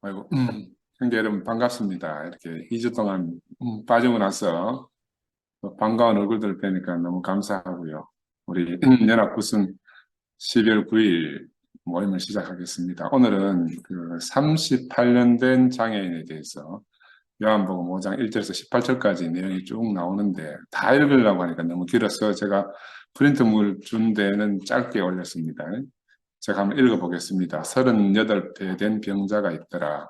아이고, 형제 여러분 반갑습니다. 이렇게 2주 동안 빠지고 나서 또 반가운 얼굴들 뵈니까 너무 감사하고요. 우리 연합구순 12월 9일 모임을 시작하겠습니다. 오늘은 그 38년 된 장애인에 대해서 요한복음 5장 1절에서 18절까지 내용이 쭉 나오는데 다 읽으려고 하니까 너무 길어서 제가 프린트물 준 데는 짧게 올렸습니다. 제가 한번 읽어보겠습니다. 38배 된 병자가 있더라.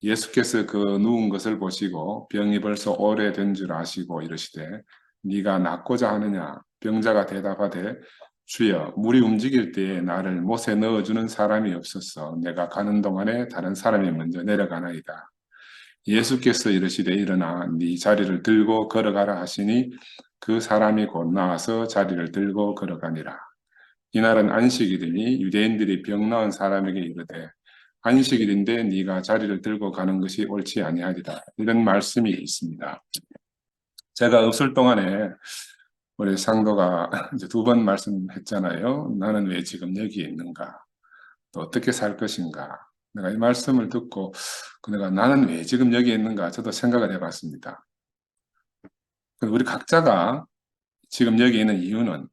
예수께서 그 누운 것을 보시고 병이 벌써 오래된 줄 아시고 이르시되 네가 낫고자 하느냐. 병자가 대답하되 주여 물이 움직일 때에 나를 못에 넣어주는 사람이 없어서 내가 가는 동안에 다른 사람이 먼저 내려가나이다. 예수께서 이르시되 일어나 네 자리를 들고 걸어가라 하시니 그 사람이 곧 나와서 자리를 들고 걸어가니라. 이날은 안식일이니 유대인들이 병 나은 사람에게 이르되 안식일인데 네가 자리를 들고 가는 것이 옳지 아니하리라. 이런 말씀이 있습니다. 제가 없을 동안에 우리 상도가 이제 2번 말씀했잖아요. 나는 왜 지금 여기에 있는가? 또 어떻게 살 것인가? 내가 이 말씀을 듣고 내가 나는 왜 지금 여기에 있는가? 저도 생각을 해봤습니다. 우리 각자가 지금 여기 있는 이유는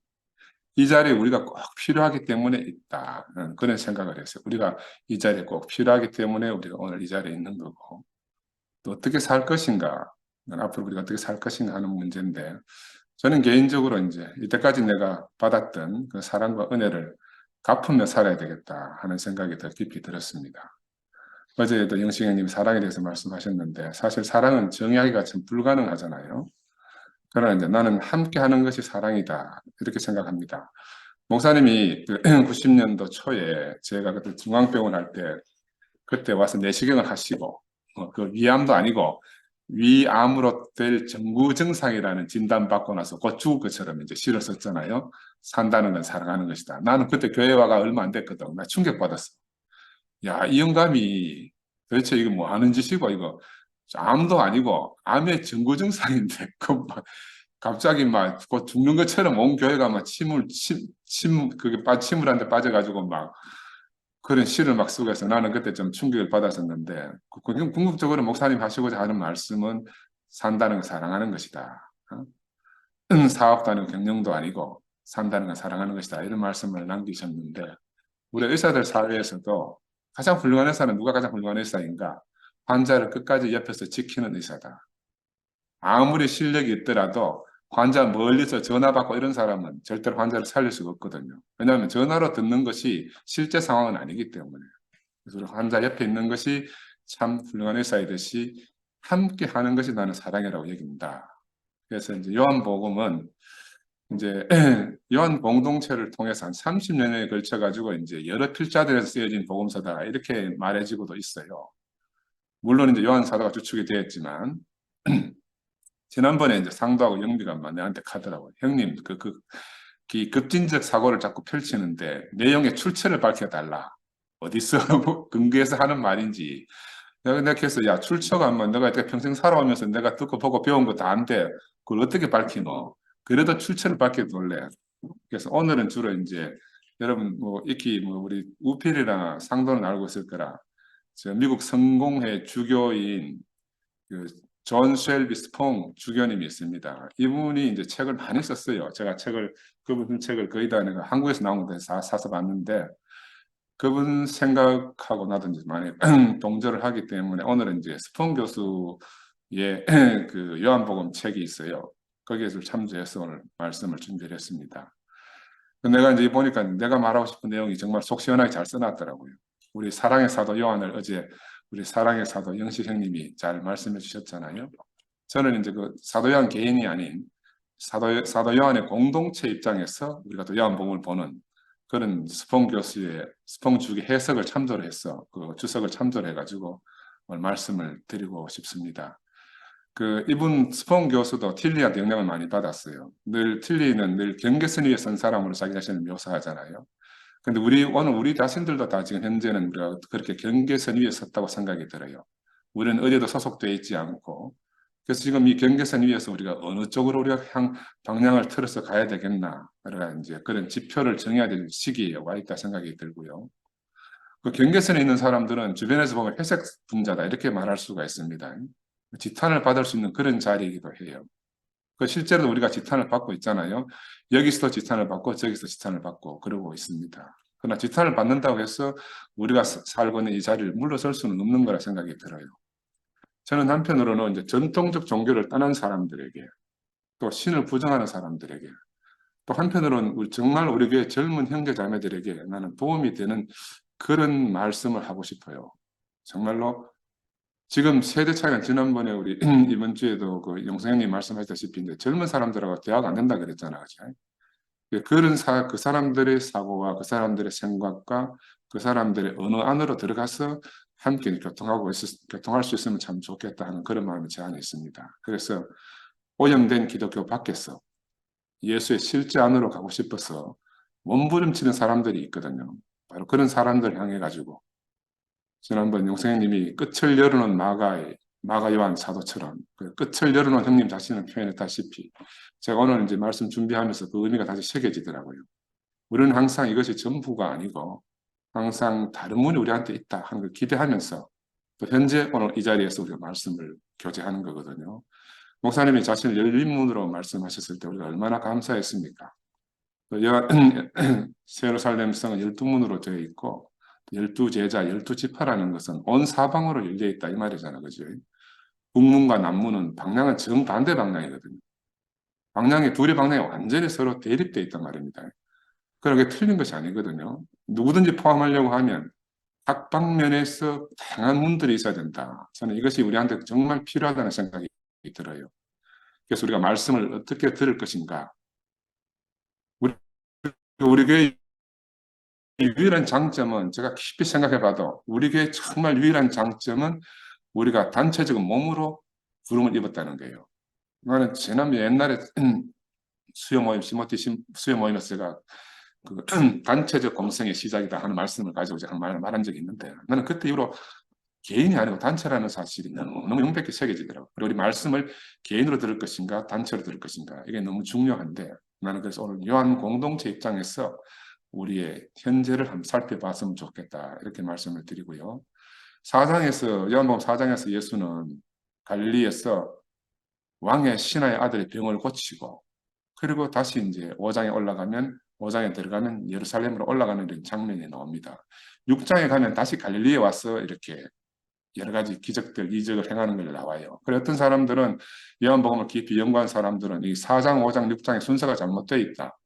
이 자리에 우리가 꼭 필요하기 때문에 있다. 그런 생각을 했어요. 우리가 이 자리에 꼭 필요하기 때문에 우리가 오늘 이 자리에 있는 거고, 또 어떻게 살 것인가, 앞으로 우리가 어떻게 살 것인가 하는 문제인데, 저는 개인적으로 이제 이때까지 내가 받았던 그 사랑과 은혜를 갚으며 살아야 되겠다 하는 생각이 더 깊이 들었습니다. 어제도 영식형님 사랑에 대해서 말씀하셨는데, 사실 사랑은 정의하기가 참 불가능하잖아요. 그러나 이제 나는 함께 하는 것이 사랑이다. 이렇게 생각합니다. 목사님이 그 90년도 초에 제가 그때 중앙병원 할 때 그때 와서 내시경을 하시고 그 위암도 아니고 위암으로 될 정구 증상이라는 진단받고 나서 곧 죽을 것처럼 이제 시를 썼잖아요. 산다는 건 사랑하는 것이다. 나는 그때 교회 와가 얼마 안 됐거든. 나 충격받았어. 야, 이 영감이 도대체 이거 뭐 하는 짓이고 이거 암도 아니고 암의 정구 증상인데 그 갑자기 막 곧 죽는 것처럼 온 교회가 막 침을 한 대 빠져가지고 막 그런 시를 막 쓰고 해서 나는 그때 좀 충격을 받았었는데 궁극적으로 목사님 하시고자 하는 말씀은 산다는 건 사랑하는 것이다. 사업도 아니고 경영도 아니고 산다는 건 사랑하는 것이다. 이런 말씀을 남기셨는데 우리 의사들 사회에서도 가장 훌륭한 의사는 누가 가장 훌륭한 의사인가? 환자를 끝까지 옆에서 지키는 의사다. 아무리 실력이 있더라도 환자 멀리서 전화 받고 이런 사람은 절대로 환자를 살릴 수가 없거든요. 왜냐하면 전화로 듣는 것이 실제 상황은 아니기 때문에. 그래서 환자 옆에 있는 것이 참 훌륭한 의사이듯이 함께 하는 것이 나는 사랑이라고 여깁니다. 그래서 이제 요한복음은 이제 요한 공동체를 통해서 한 30년에 걸쳐 가지고 이제 여러 필자들에서 쓰여진 복음서다 이렇게 말해지고도 있어요. 물론 이제 요한 사도가 주축이 되었지만 지난번에 이제 상도하고 영비가 내한테 가더라고요. 형님, 이 급진적 사고를 자꾸 펼치는데 내용의 출처를 밝혀달라. 어디서 근거해서 하는 말인지. 내가 그래서 야, 출처가 뭐 내가 평생 살아오면서 내가 듣고 보고 배운 거 다 안 돼. 그걸 어떻게 밝히노? 그래도 출처를 밝혀둘래. 그래서 오늘은 주로 이제 여러분 뭐 익히 뭐 우리 우필이나 상도는 알고 있을 거라. 저 미국 성공회 주교인 그존 쉘비 스퐁 주교님이 있습니다. 이분이 이제 책을 많이 썼어요. 제가 그분 책을 거의 다 내가 한국에서 나온 거 사서 봤는데 그분 생각하고 나도 이제 많이 동조를 하기 때문에 오늘은 이제 스폰 교수의 그 요한복음 책이 있어요. 거기에서 참조해서 오늘 말씀을 준비를 했습니다. 내가 이제 보니까 내가 말하고 싶은 내용이 정말 속 시원하게 잘 써놨더라고요. 우리 사랑의 사도 요한을 어제 우리 사랑의 사도 영식 형님이 잘 말씀해 주셨잖아요. 저는 이제 그 사도 요한 개인이 아닌 사도 요한의 공동체 입장에서 우리가 또 요한복음을 보는 그런 스폰 교수의 스폰 주기 해석을 참조를 해서 그 주석을 참조를 해가지고 오늘 말씀을 드리고 싶습니다. 그 이분 스폰 교수도 틸리한테 영향을 많이 받았어요. 틸리는 늘 경계선 위에 선 사람으로 자기 자신을 묘사하잖아요. 근데 오늘 우리 자신들도 다 지금 현재는 우리가 그렇게 경계선 위에 섰다고 생각이 들어요. 우리는 어디에도 소속되어 있지 않고 그래서 지금 이 경계선 위에서 우리가 어느 쪽으로 우리가 방향을 틀어서 가야 되겠나 이제 그런 지표를 정해야 될 시기에 와 있다 생각이 들고요. 그 경계선에 있는 사람들은 주변에서 보면 회색 분자다 이렇게 말할 수가 있습니다. 지탄을 받을 수 있는 그런 자리이기도 해요. 그 실제로 우리가 지탄을 받고 있잖아요. 여기서도 지탄을 받고 저기서 지탄을 받고 그러고 있습니다. 그러나 지탄을 받는다고 해서 우리가 살고 있는 이 자리를 물러설 수는 없는 거라 생각이 들어요. 저는 한편으로는 이제 전통적 종교를 떠난 사람들에게 또 신을 부정하는 사람들에게 또 한편으로는 정말 우리 교회 젊은 형제 자매들에게 나는 도움이 되는 그런 말씀을 하고 싶어요. 정말로 지금 세대 차이는 지난번에 우리 이번 주에도 그 영성형님 말씀하셨다시피 이제 젊은 사람들하고 대화가 안 된다 그랬잖아요. 그 사람들의 사고와 그 사람들의 생각과 그 사람들의 언어 안으로 들어가서 함께 교통할 수 있으면 참 좋겠다 하는 그런 마음이 제 안에 있습니다. 그래서 오염된 기독교 밖에서 예수의 실제 안으로 가고 싶어서 몸부림치는 사람들이 있거든요. 바로 그런 사람들 향해 가지고 지난번 용생님이 끝을 열어놓은 마가 요한 사도처럼 그 끝을 열어놓은 형님 자신을 표현했다시피 제가 오늘 이제 말씀 준비하면서 그 의미가 다시 새겨지더라고요. 우리는 항상 이것이 전부가 아니고 항상 다른 문이 우리한테 있다 하는 걸 기대하면서 또 현재 오늘 이 자리에서 우리가 말씀을 교제하는 거거든요. 목사님이 자신을 열린 문으로 말씀하셨을 때 우리가 얼마나 감사했습니까? 세루살렘성은 12문으로 되어 있고 12제자, 12지파라는 것은 온 사방으로 열려 있다 이 말이잖아요. 그죠? 북문과 남문은 방향은 정반대 방향이거든요. 둘의 방향이 완전히 서로 대립되어 있단 말입니다. 그렇게 틀린 것이 아니거든요. 누구든지 포함하려고 하면 각 방면에서 다양한 문들이 있어야 된다. 저는 이것이 우리한테 정말 필요하다는 생각이 들어요. 그래서 우리가 말씀을 어떻게 들을 것인가. 우리 교회 유일한 장점은 제가 깊이 생각해봐도 우리 교회 정말 유일한 장점은 우리가 단체적인 몸으로 부름을 입었다는 거예요. 나는 지난번 옛날에 수요 모임, 수요 모임에서 제가 그 단체적 공생의 시작이다 하는 말씀을 가지고 제가 말한 적이 있는데 나는 그때 이후로 개인이 아니고 단체라는 사실이 너무 명백히 새겨지더라고요. 그리고 우리 말씀을 개인으로 들을 것인가 단체로 들을 것인가 이게 너무 중요한데 나는 그래서 오늘 요한 공동체 입장에서 우리의 현재를 한번 살펴봤으면 좋겠다 이렇게 말씀을 드리고요. 요한복음 4장에서 예수는 갈릴리에서 왕의 신하의 아들의 병을 고치고 그리고 다시 이제 5장에 들어가면 예루살렘으로 올라가는 이런 장면이 나옵니다. 6장에 가면 다시 갈릴리에 와서 이렇게 여러 가지 기적들, 이적을 행하는 걸 나와요. 그래 어떤 사람들은 요한복음을 깊이 연구한 사람들은 이 4장, 5장, 6장의 순서가 잘못되어 있다.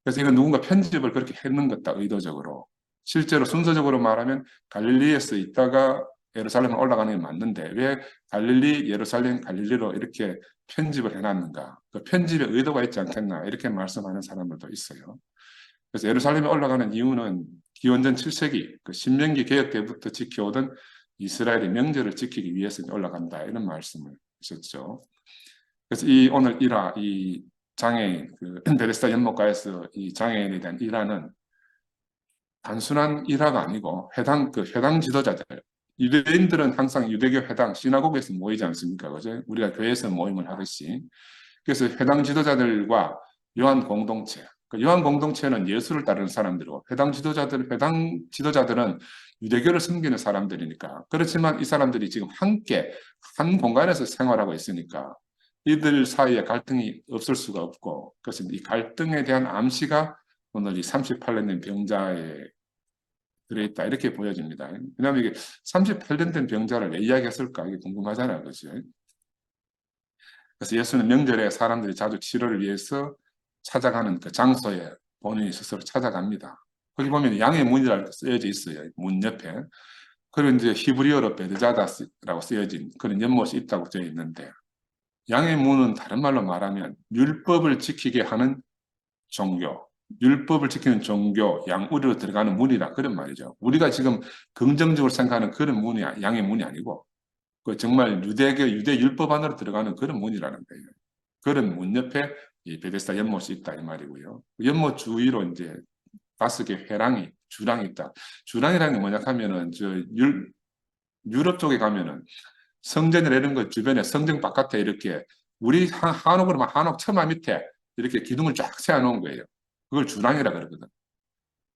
그래서 이건 누군가 편집을 그렇게 했는 것다, 의도적으로. 실제로 순서적으로 말하면 갈릴리에서 있다가 예루살렘에 올라가는 게 맞는데 왜 갈릴리, 예루살렘, 갈릴리로 이렇게 편집을 해놨는가? 그 편집에 의도가 있지 않겠나? 이렇게 말씀하는 사람들도 있어요. 그래서 예루살렘에 올라가는 이유는 기원전 7세기 그 신명기 개혁 때부터 지켜오던 이스라엘의 명절을 지키기 위해서 올라간다 이런 말씀을 하셨죠. 그래서 오늘 이 장애인 베데스다 연못가에서 이 장애인에 대한 일화는 단순한 일화가 아니고 회당 지도자들 유대인들은 항상 유대교 회당 시나고그에서 모이지 않습니까? 그죠? 우리가 교회에서 모임을 하듯이 그래서 회당 지도자들과 요한 공동체 그 요한 공동체는 예수를 따르는 사람들이고 회당 지도자들은 유대교를 섬기는 사람들이니까 그렇지만 이 사람들이 지금 함께 한 공간에서 생활하고 있으니까 이들 사이에 갈등이 없을 수가 없고 그래서 이 갈등에 대한 암시가 오늘 이 38년 된 병자에 들어있다 이렇게 보여집니다. 왜냐하면 이게 38년 된 병자를 왜 이야기했을까 이게 궁금하잖아요. 그렇죠? 그래서 예수는 명절에 사람들이 자주 치료를 위해서 찾아가는 그 장소에 본인이 스스로 찾아갑니다. 거기 보면 양의 문이라고 쓰여져 있어요. 문 옆에. 그리고 이제 히브리어로 베드자다스라고 쓰여진 그런 연못이 있다고 되어 있는데 양의 문은 다른 말로 말하면 율법을 지키게 하는 종교, 율법을 지키는 종교, 양우리로 들어가는 문이다 그런 말이죠. 우리가 지금 긍정적으로 생각하는 그런 문이 양의 문이 아니고 그 정말 유대 율법 안으로 들어가는 그런 문이라는 거예요. 그런 문 옆에 이 베데스다 연못이 있다 이 말이고요. 연못 주위로 이제 5개 주랑이 있다. 주랑이라는 게 뭐냐 하면은 유럽 쪽에 가면은 성전이나 이런 것 주변에 성전 바깥에 이렇게 우리 한옥으로 한옥 처마 밑에 이렇게 기둥을 쫙 세워놓은 거예요. 그걸 주랑이라 그러거든.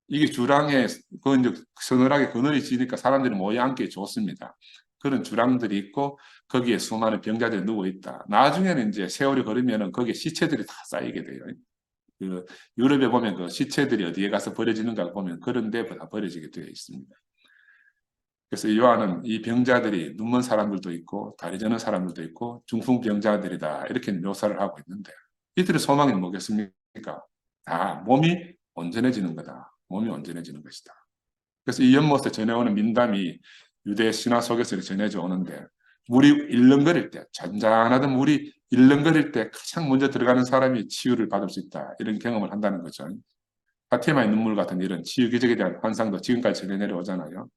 이게 주랑에 그 이제 서늘하게 그늘이 지니까 사람들이 모여 앉기 좋습니다. 그런 주랑들이 있고 거기에 수많은 병자들이 누워 있다. 나중에는 이제 세월이 걸으면은 거기에 시체들이 다 쌓이게 돼요. 그 유럽에 보면 그 시체들이 어디에 가서 버려지는가 보면 그런 데 다 버려지게 되어 있습니다. 그래서 요한은 이 병자들이 눈먼 사람들도 있고 다리 저는 사람들도 있고 중풍병자들이다 이렇게 묘사를 하고 있는데 이들의 소망이 뭐겠습니까? 다 몸이 온전해지는 거다. 몸이 온전해지는 것이다. 그래서 이 연못에 전해오는 민담이 유대 신화 속에서 전해져 오는데 물이 일렁거릴 때 잔잔하던 물이 일렁거릴 때 가장 먼저 들어가는 사람이 치유를 받을 수 있다. 이런 경험을 한다는 거죠. 파티마의 눈물 같은 이런 치유 기적에 대한 환상도 지금까지 전해 내려오잖아요.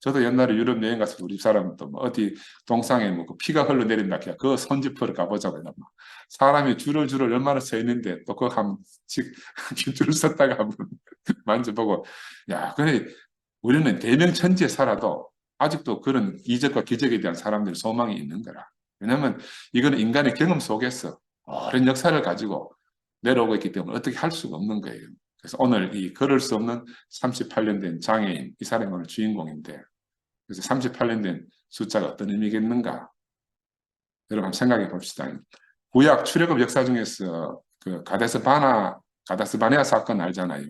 저도 옛날에 유럽 여행 갔을 때 우리 사람도 뭐 어디 동상에 뭐그 피가 흘러내린다 그냥 그 선지포를 가보자고 막 사람이 줄을 얼마나 서 있는데 또 그거 한씩 줄 섰다가 한번 만져보고 야 그래 우리는 대명천지에 살아도 아직도 그런 이적과 기적에 대한 사람들의 소망이 있는 거라. 왜냐하면 이거는 인간의 경험 속에서 오랜 역사를 가지고 내려오고 있기 때문에 어떻게 할 수가 없는 거예요. 그래서 오늘 이 걸을 수 없는 38년 된 장애인, 이 사람이 오늘 주인공인데, 그래서 38년 된 숫자가 어떤 의미겠는가? 여러분 한번 생각해 봅시다. 구약 출애굽 역사 중에서 그 가데스 바네아 사건 알잖아요.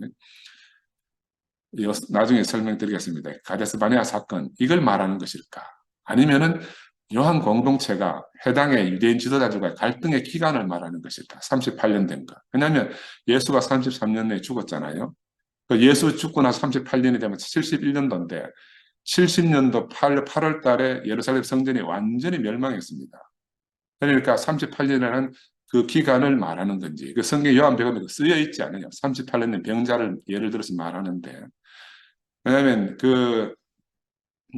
나중에 설명드리겠습니다. 가데스 바네아 사건, 이걸 말하는 것일까? 아니면은 요한 공동체가 해당의 유대인 지도자들과 갈등의 기간을 말하는 것일까? 38년 된 거. 왜냐하면 예수가 33년에 죽었잖아요. 그 예수 죽고 나서 38년이 되면 71년도인데 70년도 8월 달에 예루살렘 성전이 완전히 멸망했습니다. 그러니까 38년이라는 그 기간을 말하는 건지 그 성경 요한복음에 쓰여 있지 않아요. 38년 병자를 예를 들어서 말하는데 왜냐하면 그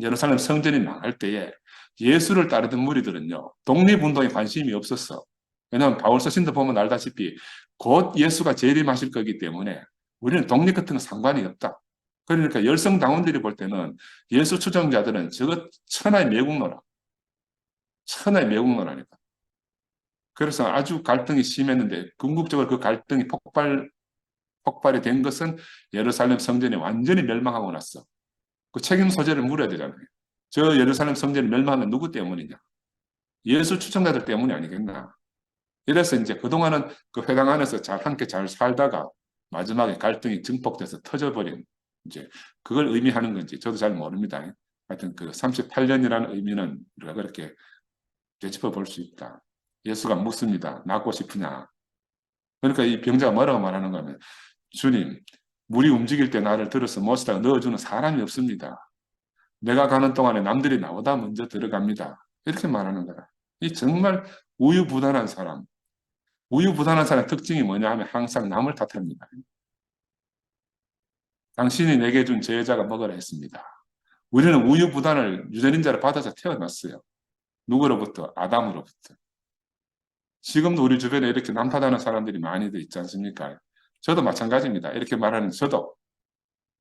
예루살렘 성전이 망할 때에 예수를 따르던 무리들은요 독립운동에 관심이 없었어. 왜냐하면 바울 서신도 보면 알다시피 곧 예수가 재림하실 거기 때문에 우리는 독립 같은 건 상관이 없다. 그러니까 열성당원들이 볼 때는 예수 추종자들은 저거 천하의 매국노라니까. 그래서 아주 갈등이 심했는데 궁극적으로 그 갈등이 폭발이 된 것은 예루살렘 성전이 완전히 멸망하고 났어. 그 책임 소재를 물어야 되잖아요. 저 예루살렘 성전이 멸망하면 누구 때문이냐? 예수 추종자들 때문이 아니겠나? 이래서 이제 그동안은 그 회당 안에서 함께 잘 살다가 마지막에 갈등이 증폭돼서 터져버린 이제 그걸 의미하는 건지 저도 잘 모릅니다. 하여튼 그 38년이라는 의미는 우리가 그렇게 되짚어 볼 수 있다. 예수가 묻습니다. 낫고 싶으냐? 그러니까 이 병자가 뭐라고 말하는 거면 주님, 물이 움직일 때 나를 들어서 못에다가 넣어주는 사람이 없습니다. 내가 가는 동안에 남들이 나보다 먼저 들어갑니다. 이렇게 말하는 거라. 이 정말 우유부단한 사람. 우유부단한 사람의 특징이 뭐냐 하면 항상 남을 탓합니다. 당신이 내게 준 제자가 먹으라 했습니다. 우리는 우유부단을 유전인자를 받아서 태어났어요. 누구로부터? 아담으로부터. 지금도 우리 주변에 이렇게 남 탓하는 사람들이 많이들 있지 않습니까? 저도 마찬가지입니다. 이렇게 말하는 저도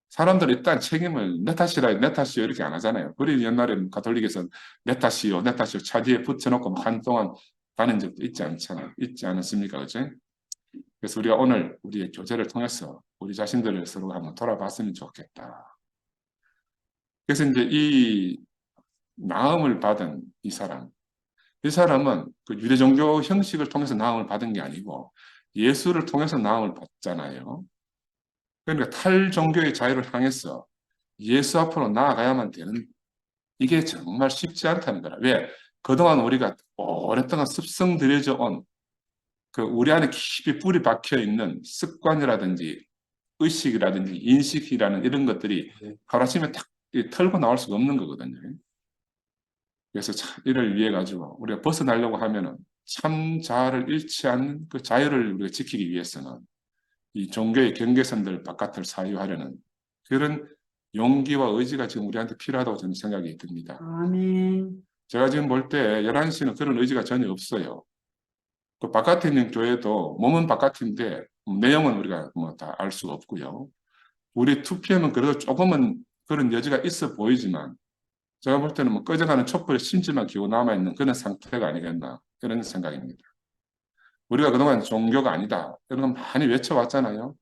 사람들 일단 책임을 내 탓이라 내 탓이요 이렇게 안 하잖아요. 우리 옛날에 가톨릭에서 내 탓이요 내 탓이요 차 뒤에 붙여놓고 한동안 가는 적도 있지 않잖아요. 있지 않았습니까? 그죠? 그래서 우리가 오늘 우리의 교제를 통해서 우리 자신들을 서로 한번 돌아봤으면 좋겠다. 그래서 이제 이 나음을 받은 이 사람은 그 유대 종교 형식을 통해서 나음을 받은 게 아니고 예수를 통해서 나음을 받잖아요. 그러니까 탈종교의 자유를 향해서 예수 앞으로 나아가야만 되는 이게 정말 쉽지 않다는 거라. 왜? 그동안 우리가 오랫동안 습성들여져 온 그 우리 안에 깊이 뿌리 박혀 있는 습관이라든지 의식이라든지 인식이라는 이런 것들이 하루아침에 탁 털고 나올 수가 없는 거거든요. 그래서 이를 위해 가지고 우리가 벗어나려고 하면은 참 자아를 잃지 않는 그 자유를 우리가 지키기 위해서는 이 종교의 경계선들 바깥을 사유하려는 그런 용기와 의지가 지금 우리한테 필요하다고 저는 생각이 듭니다. 아멘. 제가 지금 볼 때 11시는 그런 의지가 전혀 없어요. 그 바깥에 있는 교회도 몸은 바깥인데 내용은 우리가 뭐 다 알 수가 없고요. 우리 2PM은 그래도 조금은 그런 여지가 있어 보이지만 제가 볼 때는 뭐 꺼져가는 촛불의 심지만 기고 남아있는 그런 상태가 아니겠나 그런 생각입니다. 우리가 그동안 종교가 아니다 이런 건 많이 외쳐왔잖아요.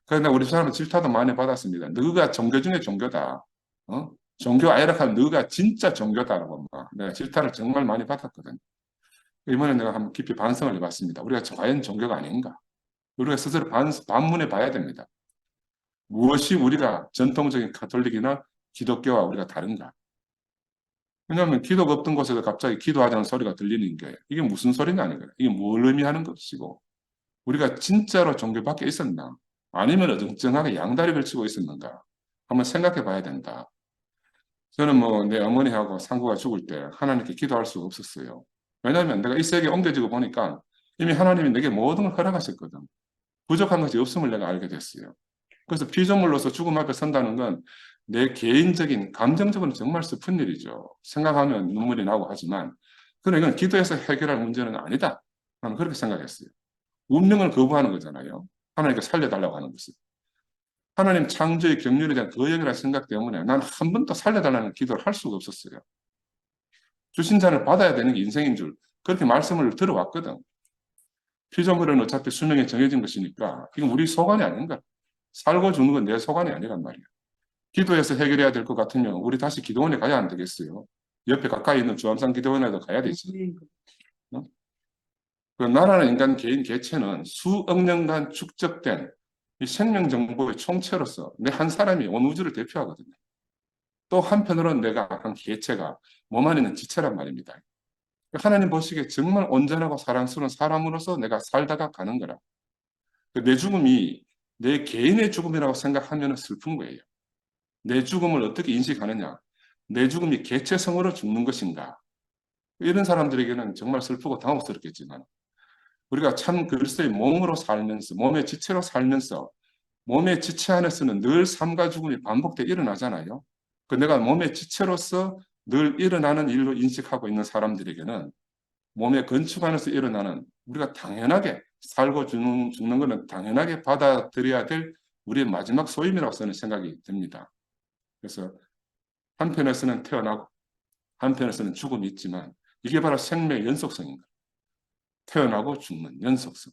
그런데 우리 사람은 질타도 많이 받았습니다. 너가 종교 중에 종교다. 어? 종교 아니라 너가 진짜 종교다라고 막 내가 질타를 정말 많이 받았거든. 이번에 내가 한번 깊이 반성을 해봤습니다. 우리가 과연 종교가 아닌가? 우리가 스스로 반문해 봐야 됩니다. 무엇이 우리가 전통적인 카톨릭이나 기독교와 우리가 다른가? 왜냐하면 기도가 없던 곳에서 갑자기 기도하자는 소리가 들리는 게 이게 무슨 소리냐 아니거든. 이게 뭘 의미하는 것이고 우리가 진짜로 종교 밖에 있었나? 아니면 어정쩡하게 양다리 걸치고 있었는가? 한번 생각해 봐야 된다. 저는 뭐 내 어머니하고 상구가 죽을 때 하나님께 기도할 수가 없었어요. 왜냐하면 내가 이 세계에 옮겨지고 보니까 이미 하나님이 내게 모든 걸 허락하셨거든. 부족한 것이 없음을 내가 알게 됐어요. 그래서 피조물로서 죽음 앞에 선다는 건 내 개인적인 감정적으로는 정말 슬픈 일이죠. 생각하면 눈물이 나고 하지만 그러나 이건 기도해서 해결할 문제는 아니다. 나는 그렇게 생각했어요. 운명을 거부하는 거잖아요. 하나님께 살려달라고 하는 것은. 하나님 창조의 경륜에 대한 거역이라는 생각 때문에 난 한 번도 살려달라는 기도를 할 수가 없었어요. 주신 자를 받아야 되는 게 인생인 줄 그렇게 말씀을 들어왔거든. 피조물은 어차피 수명에 정해진 것이니까 이건 우리 소관이 아닌가. 살고 죽는 건 내 소관이 아니란 말이야. 기도해서 해결해야 될 것 같으면 우리 다시 기도원에 가야 안 되겠어요. 옆에 가까이 있는 주암산 기도원에도 가야 되지. 어? 그 나라는 인간 개인 개체는 수억 년간 축적된 이 생명 정보의 총체로서 내 한 사람이 온 우주를 대표하거든요. 또 한편으로는 내가 한 개체가 몸 안에 있는 지체란 말입니다. 하나님 보시기에 정말 온전하고 사랑스러운 사람으로서 내가 살다가 가는 거라. 내 죽음이 내 개인의 죽음이라고 생각하면 슬픈 거예요. 내 죽음을 어떻게 인식하느냐? 내 죽음이 개체성으로 죽는 것인가? 이런 사람들에게는 정말 슬프고 당혹스럽겠지만 우리가 참 글쎄 몸으로 살면서 몸의 지체로 살면서 몸의 지체 안에서는 늘 삶과 죽음이 반복돼 일어나잖아요. 그 내가 몸의 지체로서 늘 일어나는 일로 인식하고 있는 사람들에게는 몸의 건축 안에서 일어나는 우리가 당연하게 살고 죽는 것은 당연하게 받아들여야 될 우리의 마지막 소임이라고 저는 생각이 듭니다. 그래서 한편에서는 태어나고 한편에서는 죽음이 있지만 이게 바로 생명의 연속성인 거예요. 태어나고 죽는 연속성.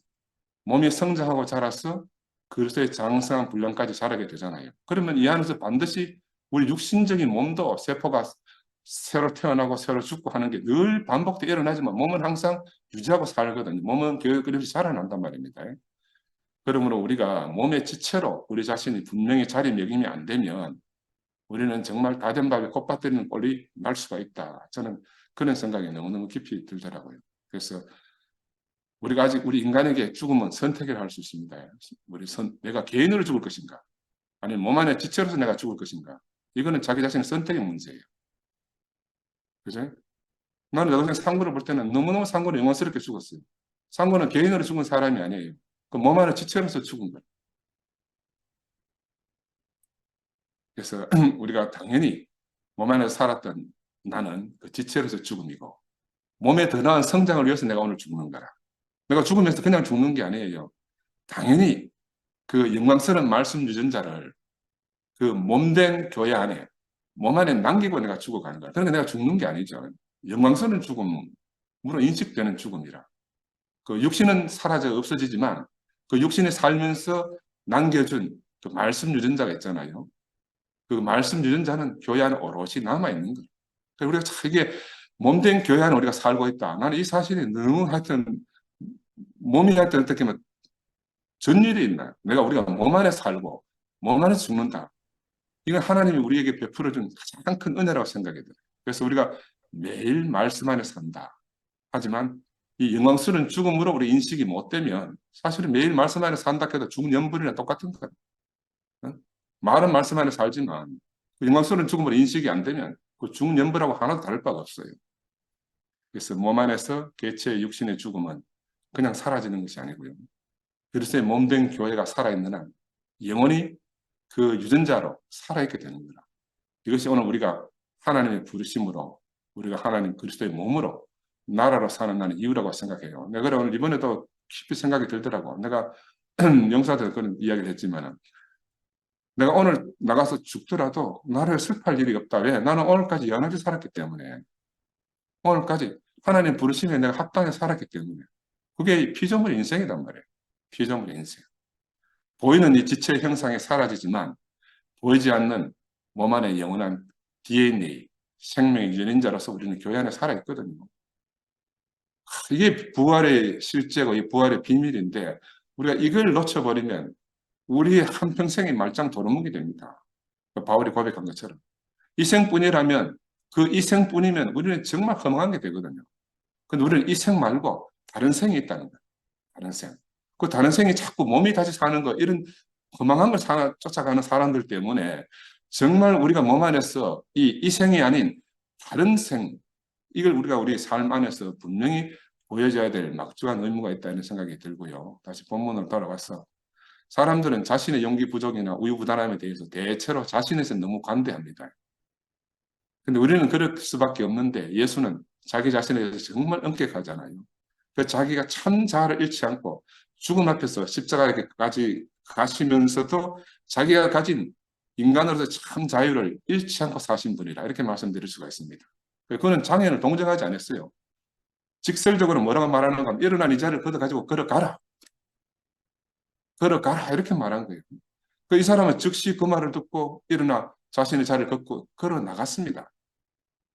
몸이 성장하고 자라서 그리스도의 장성한 분량까지 자라게 되잖아요. 그러면 이 안에서 반드시 우리 육신적인 몸도 세포가 새로 태어나고 새로 죽고 하는 게 늘 반복돼 일어나지만 몸은 항상 유지하고 살거든요. 몸은 그렇게 자라난단 말입니다. 그러므로 우리가 몸의 지체로 우리 자신이 분명히 자리매김이 안 되면 우리는 정말 다 된 밥에 콧바뜨리는 꼴이 날 수가 있다. 저는 그런 생각이 너무너무 깊이 들더라고요. 그래서 우리가 아직 우리 인간에게 죽음은 선택을 할 수 있습니다. 내가 개인으로 죽을 것인가? 아니면 몸 안에 지체로서 내가 죽을 것인가? 이거는 자기 자신의 선택의 문제예요. 그죠? 나는 여동생 상구를 볼 때는 너무너무 상구는 영원스럽게 죽었어요. 상구는 개인으로 죽은 사람이 아니에요. 그 몸 안에 지체로서 죽은 거예요. 그래서 우리가 당연히 몸 안에 살았던 나는 그 지체로서 죽음이고 몸의 더 나은 성장을 위해서 내가 오늘 죽는 거라. 내가 죽으면서 그냥 죽는 게 아니에요. 당연히 그 영광스러운 말씀 유전자를 그 몸된 교회 안에 몸 안에 남기고 내가 죽어가는 거야. 그러니까 내가 죽는 게 아니죠. 영광스러운 죽음, 물론 인식되는 죽음이라. 그 육신은 사라져 없어지지만 그 육신이 살면서 남겨준 그 말씀 유전자가 있잖아요. 그 말씀 유전자는 교회 안에 오롯이 남아있는 거예요. 그러니까 우리가 이게 몸된 교회 안에 우리가 살고 있다. 나는 이 사실이 너무 하여튼 몸이 하여튼 어떻게 보면 전율이 있나. 우리가 몸 안에 살고 몸 안에 죽는다. 이건 하나님이 우리에게 베풀어준 가장 큰 은혜라고 생각이 들어요. 그래서 우리가 매일 말씀 안에 산다. 하지만 이 영광스러운 죽음으로 우리 인식이 못 되면 사실은 매일 말씀 안에 산다 해도 죽은 연불이나 똑같은 거예요. 말은 말씀 안에 살지만 그 영광스러운 죽음으로 인식이 안 되면 그 죽은 연불하고 하나도 다를 바가 없어요. 그래서 몸 안에서 개체의 육신의 죽음은 그냥 사라지는 것이 아니고요. 그리스도의 몸된 교회가 살아있는 한 영원히 그 유전자로 살아있게 되는 거라. 이것이 오늘 우리가 하나님의 부르심으로 우리가 하나님 그리스도의 몸으로 나라로 사는 나는 이유라고 생각해요. 내가 오늘 이번에도 깊이 생각이 들더라고. 내가 영사들 그런 이야기를 했지만 내가 오늘 나가서 죽더라도 나를 슬퍼할 일이 없다. 왜? 나는 오늘까지 연하게 살았기 때문에 오늘까지 하나님 부르심에 내가 합당해 살았기 때문에 그게 피조물 인생이란 말이에요. 피조물 인생. 보이는 이 지체 형상이 사라지지만 보이지 않는 몸 안에 영원한 DNA, 생명의 유전자로서 우리는 교회 안에 살아있거든요. 이게 부활의 실제고 이 부활의 비밀인데 우리가 이걸 놓쳐버리면 우리의 한평생이 말짱 도루묵이 됩니다. 바울이 고백한 것처럼. 이생뿐이라면 그 이생뿐이면 우리는 정말 허망한 게 되거든요. 근데 우리는 이 생 말고 다른 생이 있다는 거예요. 다른 생. 그 다른 생이 자꾸 몸이 다시 사는 거 이런 허망한 걸 쫓아가는 사람들 때문에 정말 우리가 몸 안에서 이 생이 아닌 다른 생, 이걸 우리가 우리 삶 안에서 분명히 보여줘야 될 막중한 의무가 있다는 생각이 들고요. 다시 본문으로 돌아와서 사람들은 자신의 용기 부족이나 우유부단함에 대해서 대체로 자신에서 너무 관대합니다. 근데 우리는 그럴 수밖에 없는데 예수는 자기 자신에 대해서 정말 엄격하잖아요. 그 자기가 참 자아를 잃지 않고 죽음 앞에서 십자가에까지 가시면서도 자기가 가진 인간으로서 참 자유를 잃지 않고 사신 분이라 이렇게 말씀드릴 수가 있습니다. 그는 장애인을 동정하지 않았어요. 직설적으로 뭐라고 말하는가 하면 일어난 이 자리를 걷어가지고 걸어가라. 걸어가라 이렇게 말한 거예요. 이 사람은 즉시 그 말을 듣고 일어나 자신의 자리를 걷고 걸어 나갔습니다.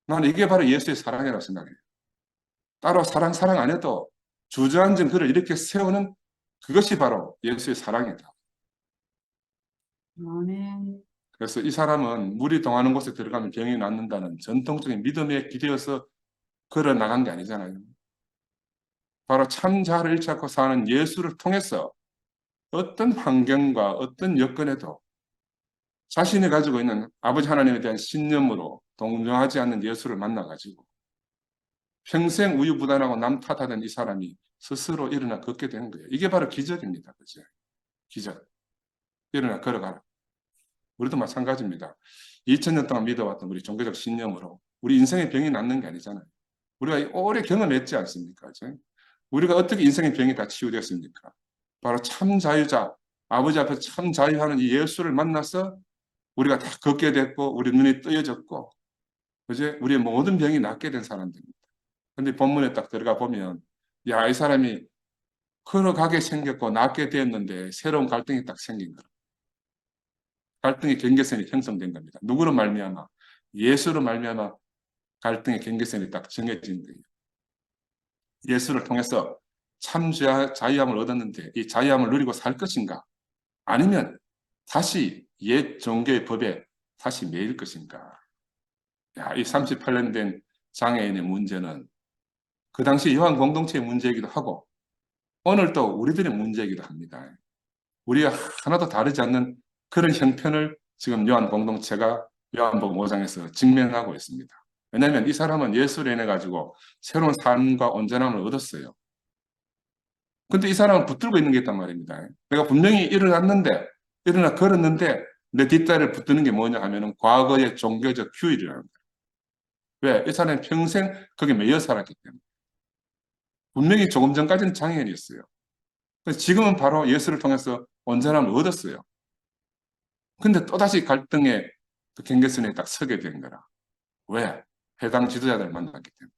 나는 이게 바로 예수의 사랑이라고 생각해요. 따로 사랑 안 해도 주저앉은 그를 이렇게 세우는 그것이 바로 예수의 사랑이다. 아멘. 그래서 이 사람은 물이 동하는 곳에 들어가면 병이 낫는다는 전통적인 믿음에 기대어서 걸어 나간 게 아니잖아요. 바로 참 자아를 잃지 않고 사는 예수를 통해서 어떤 환경과 어떤 여건에도 자신이 가지고 있는 아버지 하나님에 대한 신념으로 동정하지 않는 예수를 만나가지고 평생 우유부단하고 남 탓하던 이 사람이 스스로 일어나 걷게 된 거예요. 이게 바로 기적입니다. 그죠? 기적. 일어나 걸어가라. 우리도 마찬가지입니다. 2000년 동안 믿어왔던 우리 종교적 신념으로 우리 인생의 병이 낫는 게 아니잖아요. 우리가 오래 경험했지 않습니까? 그죠? 우리가 어떻게 인생의 병이 다 치유됐습니까? 바로 참 자유자, 아버지 앞에서 참 자유하는 이 예수를 만나서 우리가 다 걷게 됐고 우리 눈이 뜨여졌고 그제 우리의 모든 병이 낫게 된 사람들입니다. 근데 본문에 딱 들어가 보면 야, 이 사람이 걸어가게 생겼고 낫게 되었는데 새로운 갈등이 딱 생긴 거예요. 갈등의 경계선이 형성된 겁니다. 누구로 말미암아? 예수로 말미암아 갈등의 경계선이 딱 정해진 거예요. 예수를 통해서 참 자유함을 얻었는데 이 자유함을 누리고 살 것인가? 아니면 다시 옛 종교의 법에 다시 매일 것인가? 야, 이 38년 된 장애인의 문제는 그 당시 요한 공동체의 문제이기도 하고 오늘 또 우리들의 문제이기도 합니다. 우리가 하나도 다르지 않는 그런 형편을 지금 요한 공동체가 요한복음 5장에서 직면하고 있습니다. 왜냐하면 이 사람은 예수를 인해 가지고 새로운 삶과 온전함을 얻었어요. 근데 이 사람은 붙들고 있는 게 있단 말입니다. 내가 분명히 일어나 걸었는데 내 뒷다리를 붙드는 게 뭐냐 하면은 과거의 종교적 규율이라는 거예요. 왜? 이 사람은 평생 거기에 매여 살았기 때문에. 분명히 조금 전까지는 장애인이었어요. 지금은 바로 예수를 통해서 온전함을 얻었어요. 근데 또다시 갈등의 그 경계선에 딱 서게 된 거라. 왜? 해당 지도자들을 만났기 때문에.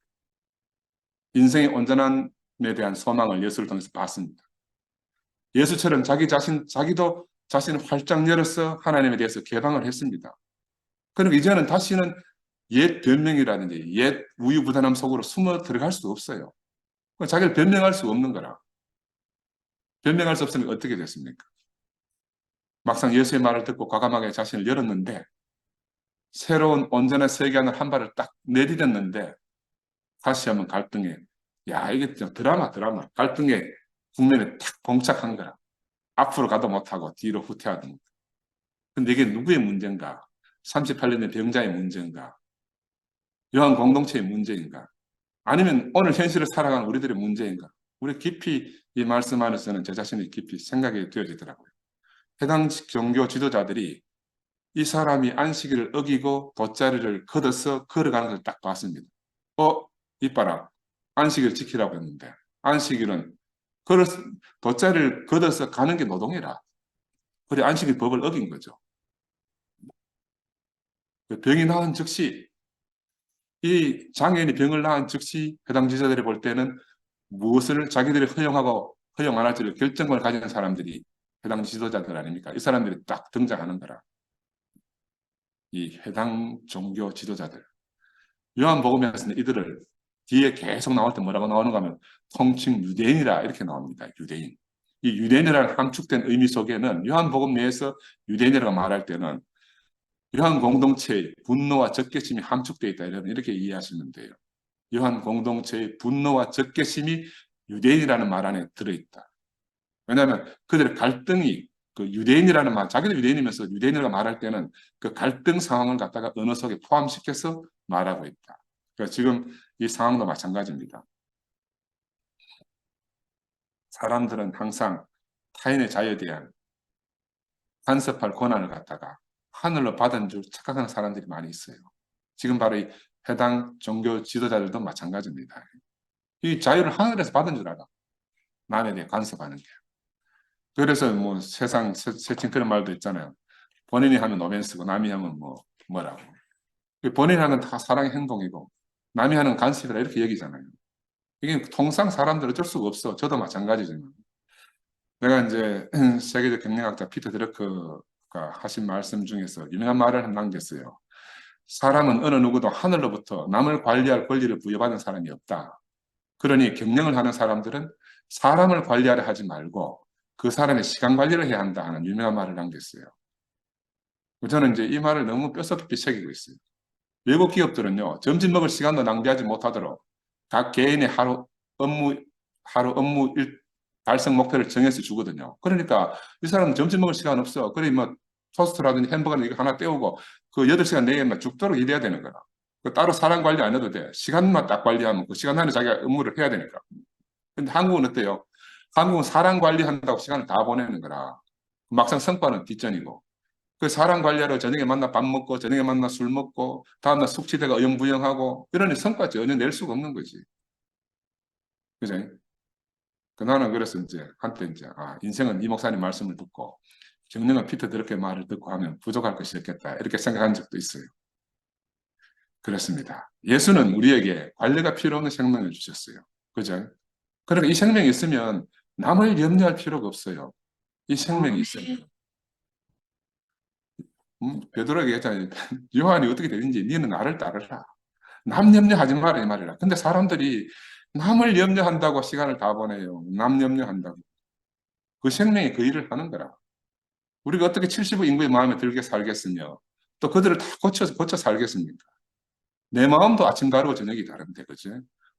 인생의 온전함에 대한 소망을 예수를 통해서 봤습니다. 예수처럼 자기도 자신을 활짝 열어서 하나님에 대해서 개방을 했습니다. 그러니까 이제는 다시는 옛 변명이라든지 옛 우유부단함 속으로 숨어 들어갈 수 없어요. 자기를 변명할 수 없는 거라. 변명할 수 없으면 어떻게 됐습니까? 막상 예수의 말을 듣고 과감하게 자신을 열었는데 새로운 온전한 세계관을 한 발을 딱 내디뎠는데 다시 한번 갈등에 야 이게 드라마 갈등의 국면에 탁 봉착한 거라. 앞으로 가도 못하고 뒤로 후퇴하는 거. 근데 이게 누구의 문제인가? 38년의 병자의 문제인가? 요한 공동체의 문제인가? 아니면 오늘 현실을 살아가는 우리들의 문제인가? 우리 깊이 이 말씀 안에서는 제 자신이 깊이 생각이 되어지더라고요. 해당 종교 지도자들이 이 사람이 안식일을 어기고 돗자리를 걷어서 걸어가는 걸 딱 봤습니다. 이봐라. 안식일 지키라고 했는데 안식일은 걸어 돗자리를 걷어서 가는 게 노동이라. 그래 안식일 법을 어긴 거죠. 병이 나은 즉시 이 장애인이 병을 낳은 즉시 해당 지자들이 볼 때는 무엇을 자기들이 허용하고 허용 안 할지를 결정권을 가진 사람들이 해당 지도자들 아닙니까? 이 사람들이 딱 등장하는 거라. 이 해당 종교 지도자들. 요한복음에서는 이들을 뒤에 계속 나올 때 뭐라고 나오는가 하면 통칭 유대인이라 이렇게 나옵니다. 유대인. 이 유대인이라는 함축된 의미 속에는 요한복음 내에서 유대인이라고 말할 때는 요한 공동체의 분노와 적개심이 함축되어 있다. 이렇게 이해하시면 돼요. 요한 공동체의 분노와 적개심이 유대인이라는 말 안에 들어있다. 왜냐하면 그들의 갈등이 그 유대인이라는 말, 자기들 유대인이면서 유대인이라고 말할 때는 그 갈등 상황을 갖다가 언어 속에 포함시켜서 말하고 있다. 그러니까 지금 이 상황도 마찬가지입니다. 사람들은 항상 타인의 자유에 대한 간섭할 권한을 갖다가 하늘로 받은 줄 착각하는 사람들이 많이 있어요. 지금 바로 이 해당 종교 지도자들도 마찬가지입니다. 이 자유를 하늘에서 받은 줄 알아. 남에 대해 간섭하는 게. 그래서 뭐 세상 세칭 그런 말도 있잖아요. 본인이 하면 노벤스고 남이 하면 뭐라고. 본인이 하는 다 사랑의 행동이고 남이 하는 간섭이라 이렇게 여기잖아요. 이게 통상 사람들 어쩔 수가 없어. 저도 마찬가지지만. 내가 이제 세계적 경영학자 피터 드러크가 하신 말씀 중에서 유명한 말을 남겼어요. 사람은 어느 누구도 하늘로부터 남을 관리할 권리를 부여받은 사람이 없다. 그러니 경영을 하는 사람들은 사람을 관리하려 하지 말고 그 사람의 시간 관리를 해야 한다 하는 유명한 말을 남겼어요. 저는 이제 이 말을 너무 뼛속깊이 새기고 있어요. 외국 기업들은요, 점심 먹을 시간도 낭비하지 못하도록 각 개인의 하루 업무 달성 목표를 정해서 주거든요. 그러니까 이 사람은 점심 먹을 시간 없어. 그래, 뭐, 토스트라든지 햄버거는 이거 하나 때우고 그 8시간 내에만 죽도록 일해야 되는 거라. 그 따로 사람 관리 안 해도 돼. 시간만 딱 관리하면 그 시간 안에 자기가 업무를 해야 되니까. 근데 한국은 어때요? 한국은 사람 관리한다고 시간을 다 보내는 거라. 막상 성과는 뒷전이고. 그 사람 관리하러 저녁에 만나 밥 먹고 저녁에 만나 술 먹고 다음날 숙취대가 어영부영하고 이러니 성과 전혀 낼 수가 없는 거지. 그죠? 그 나는 그래서 이제 한때 이제 인생은 이 목사님 말씀을 듣고 정령은 피터 드럽게 말을 듣고 하면 부족할 것이 없겠다 이렇게 생각한 적도 있어요. 그렇습니다. 예수는 우리에게 관리가 필요 없는 생명을 주셨어요. 그죠? 그러니까 이 생명이 있으면 남을 염려할 필요가 없어요. 이 생명이 있으면. 베드로에게 얘기했잖아요. 요한이 어떻게 되는지 니는 나를 따르라. 남 염려하지 마라 이 말이라. 근데 사람들이 남을 염려한다고 시간을 다 보내요. 남 염려한다고. 그 생명이 그 일을 하는 거라. 우리가 어떻게 70의 인구의 마음에 들게 살겠으며 또 그들을 다 고쳐 살겠습니까? 내 마음도 아침 다르고 저녁이 다른데, 그지?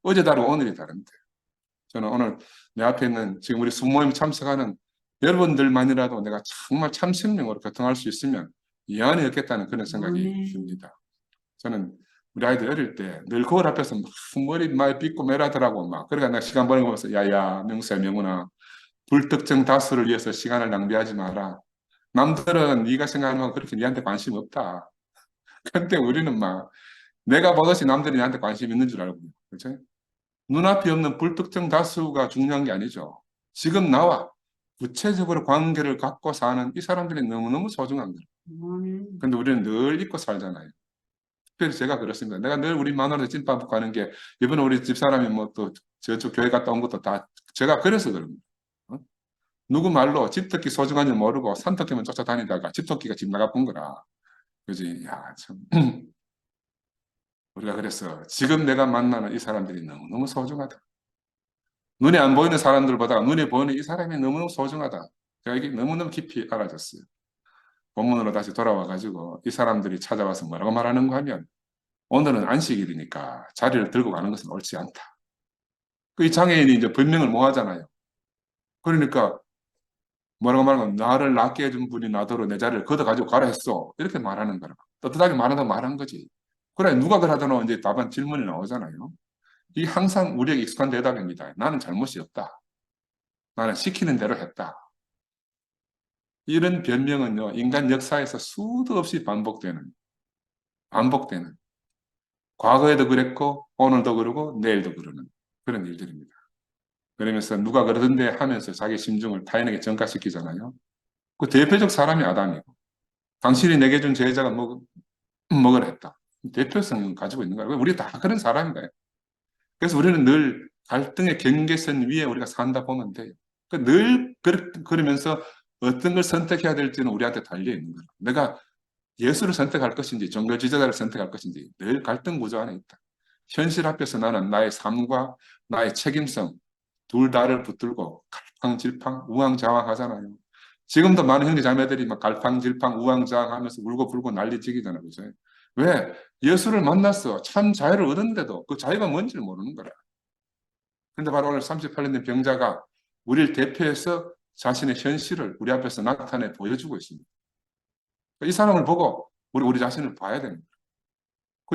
어제 다르고 오늘이 다른데. 저는 오늘 내 앞에 있는 지금 우리 순모임 참석하는 여러분들만이라도 내가 정말 참 생명으로 교통할 수 있으면 이안이 없겠다는 그런 생각이 듭니다. 저는 우리 아이들 어릴 때 늘 거울 앞에서 막 머리 많이 빗고 매라더라고 막. 그러니까 내가 시간 보내고 면서 야야 명수야 명훈아 불특정 다수를 위해서 시간을 낭비하지 마라. 남들은 네가 생각하는 건 그렇게 네한테 관심 없다. 근데 우리는 막 내가 보듯이 남들이 나한테 관심 있는 줄 알고 그렇죠? 눈앞에 없는 불특정 다수가 중요한 게 아니죠. 지금 나와 구체적으로 관계를 갖고 사는 이 사람들이 너무너무 소중한 거예요. 근데 우리는 늘 잊고 살잖아요. 특별히 제가 그렇습니다. 내가 늘 우리 마누라한테 찐빵 먹고 하는 게 이번에 우리 집사람이 뭐 또 저쪽 교회 갔다 온 것도 다 제가 그래서 그럽니다. 어? 누구 말로 집토끼 소중한 줄 모르고 산토끼만 쫓아다니다가 집토끼가 집 나가본 거라. 그지? 야, 참. 우리가 그래서 지금 내가 만나는 이 사람들이 너무너무 소중하다. 눈에 안 보이는 사람들보다 눈에 보이는 이 사람이 너무너무 소중하다. 제가 이게 너무너무 깊이 알아졌어요. 본문으로 다시 돌아와가지고 이 사람들이 찾아와서 뭐라고 말하는가 하면 오늘은 안식일이니까 자리를 들고 가는 것은 옳지 않다. 그 이 장애인이 이제 변명을 뭐 하잖아요. 그러니까 뭐라고 말하면 나를 낫게 해준 분이 나더러 내 자리를 걷어가지고 가라 했어. 이렇게 말하는 거라. 떳떳하게 말한다고 말한 거지. 그래 누가 그러더노 이제 답안 질문이 나오잖아요. 이게 항상 우리에게 익숙한 대답입니다. 나는 잘못이 없다. 나는 시키는 대로 했다. 이런 변명은요, 인간 역사에서 수도 없이 반복되는, 과거에도 그랬고, 오늘도 그러고, 내일도 그러는 그런 일들입니다. 그러면서 누가 그러던데 하면서 자기 심중을 타인에게 전가시키잖아요. 그 대표적 사람이 아담이고, 당신이 내게 준 제자가 먹으라 했다. 대표성을 가지고 있는 거예요. 우리 다 그런 사람인가요? 그래서 우리는 늘 갈등의 경계선 위에 우리가 산다 보면 돼요. 늘 그러면서 어떤 걸 선택해야 될지는 우리한테 달려 있는 거야. 내가 예수를 선택할 것인지 종교 지도자를 선택할 것인지 늘 갈등 구조 안에 있다. 현실 앞에서 나는 나의 삶과 나의 책임성 둘 다를 붙들고 갈팡질팡 우왕좌왕하잖아요. 지금도 많은 형제 자매들이 막 갈팡질팡 우왕좌왕하면서 울고 불고 난리치기잖아요. 그죠? 왜? 예수를 만났어. 참 자유를 얻었는데도 그 자유가 뭔지를 모르는 거라. 근데 바로 오늘 38년 된 병자가 우리를 대표해서 자신의 현실을 우리 앞에서 나타내 보여주고 있습니다. 이 사람을 보고 우리 자신을 봐야 됩니다.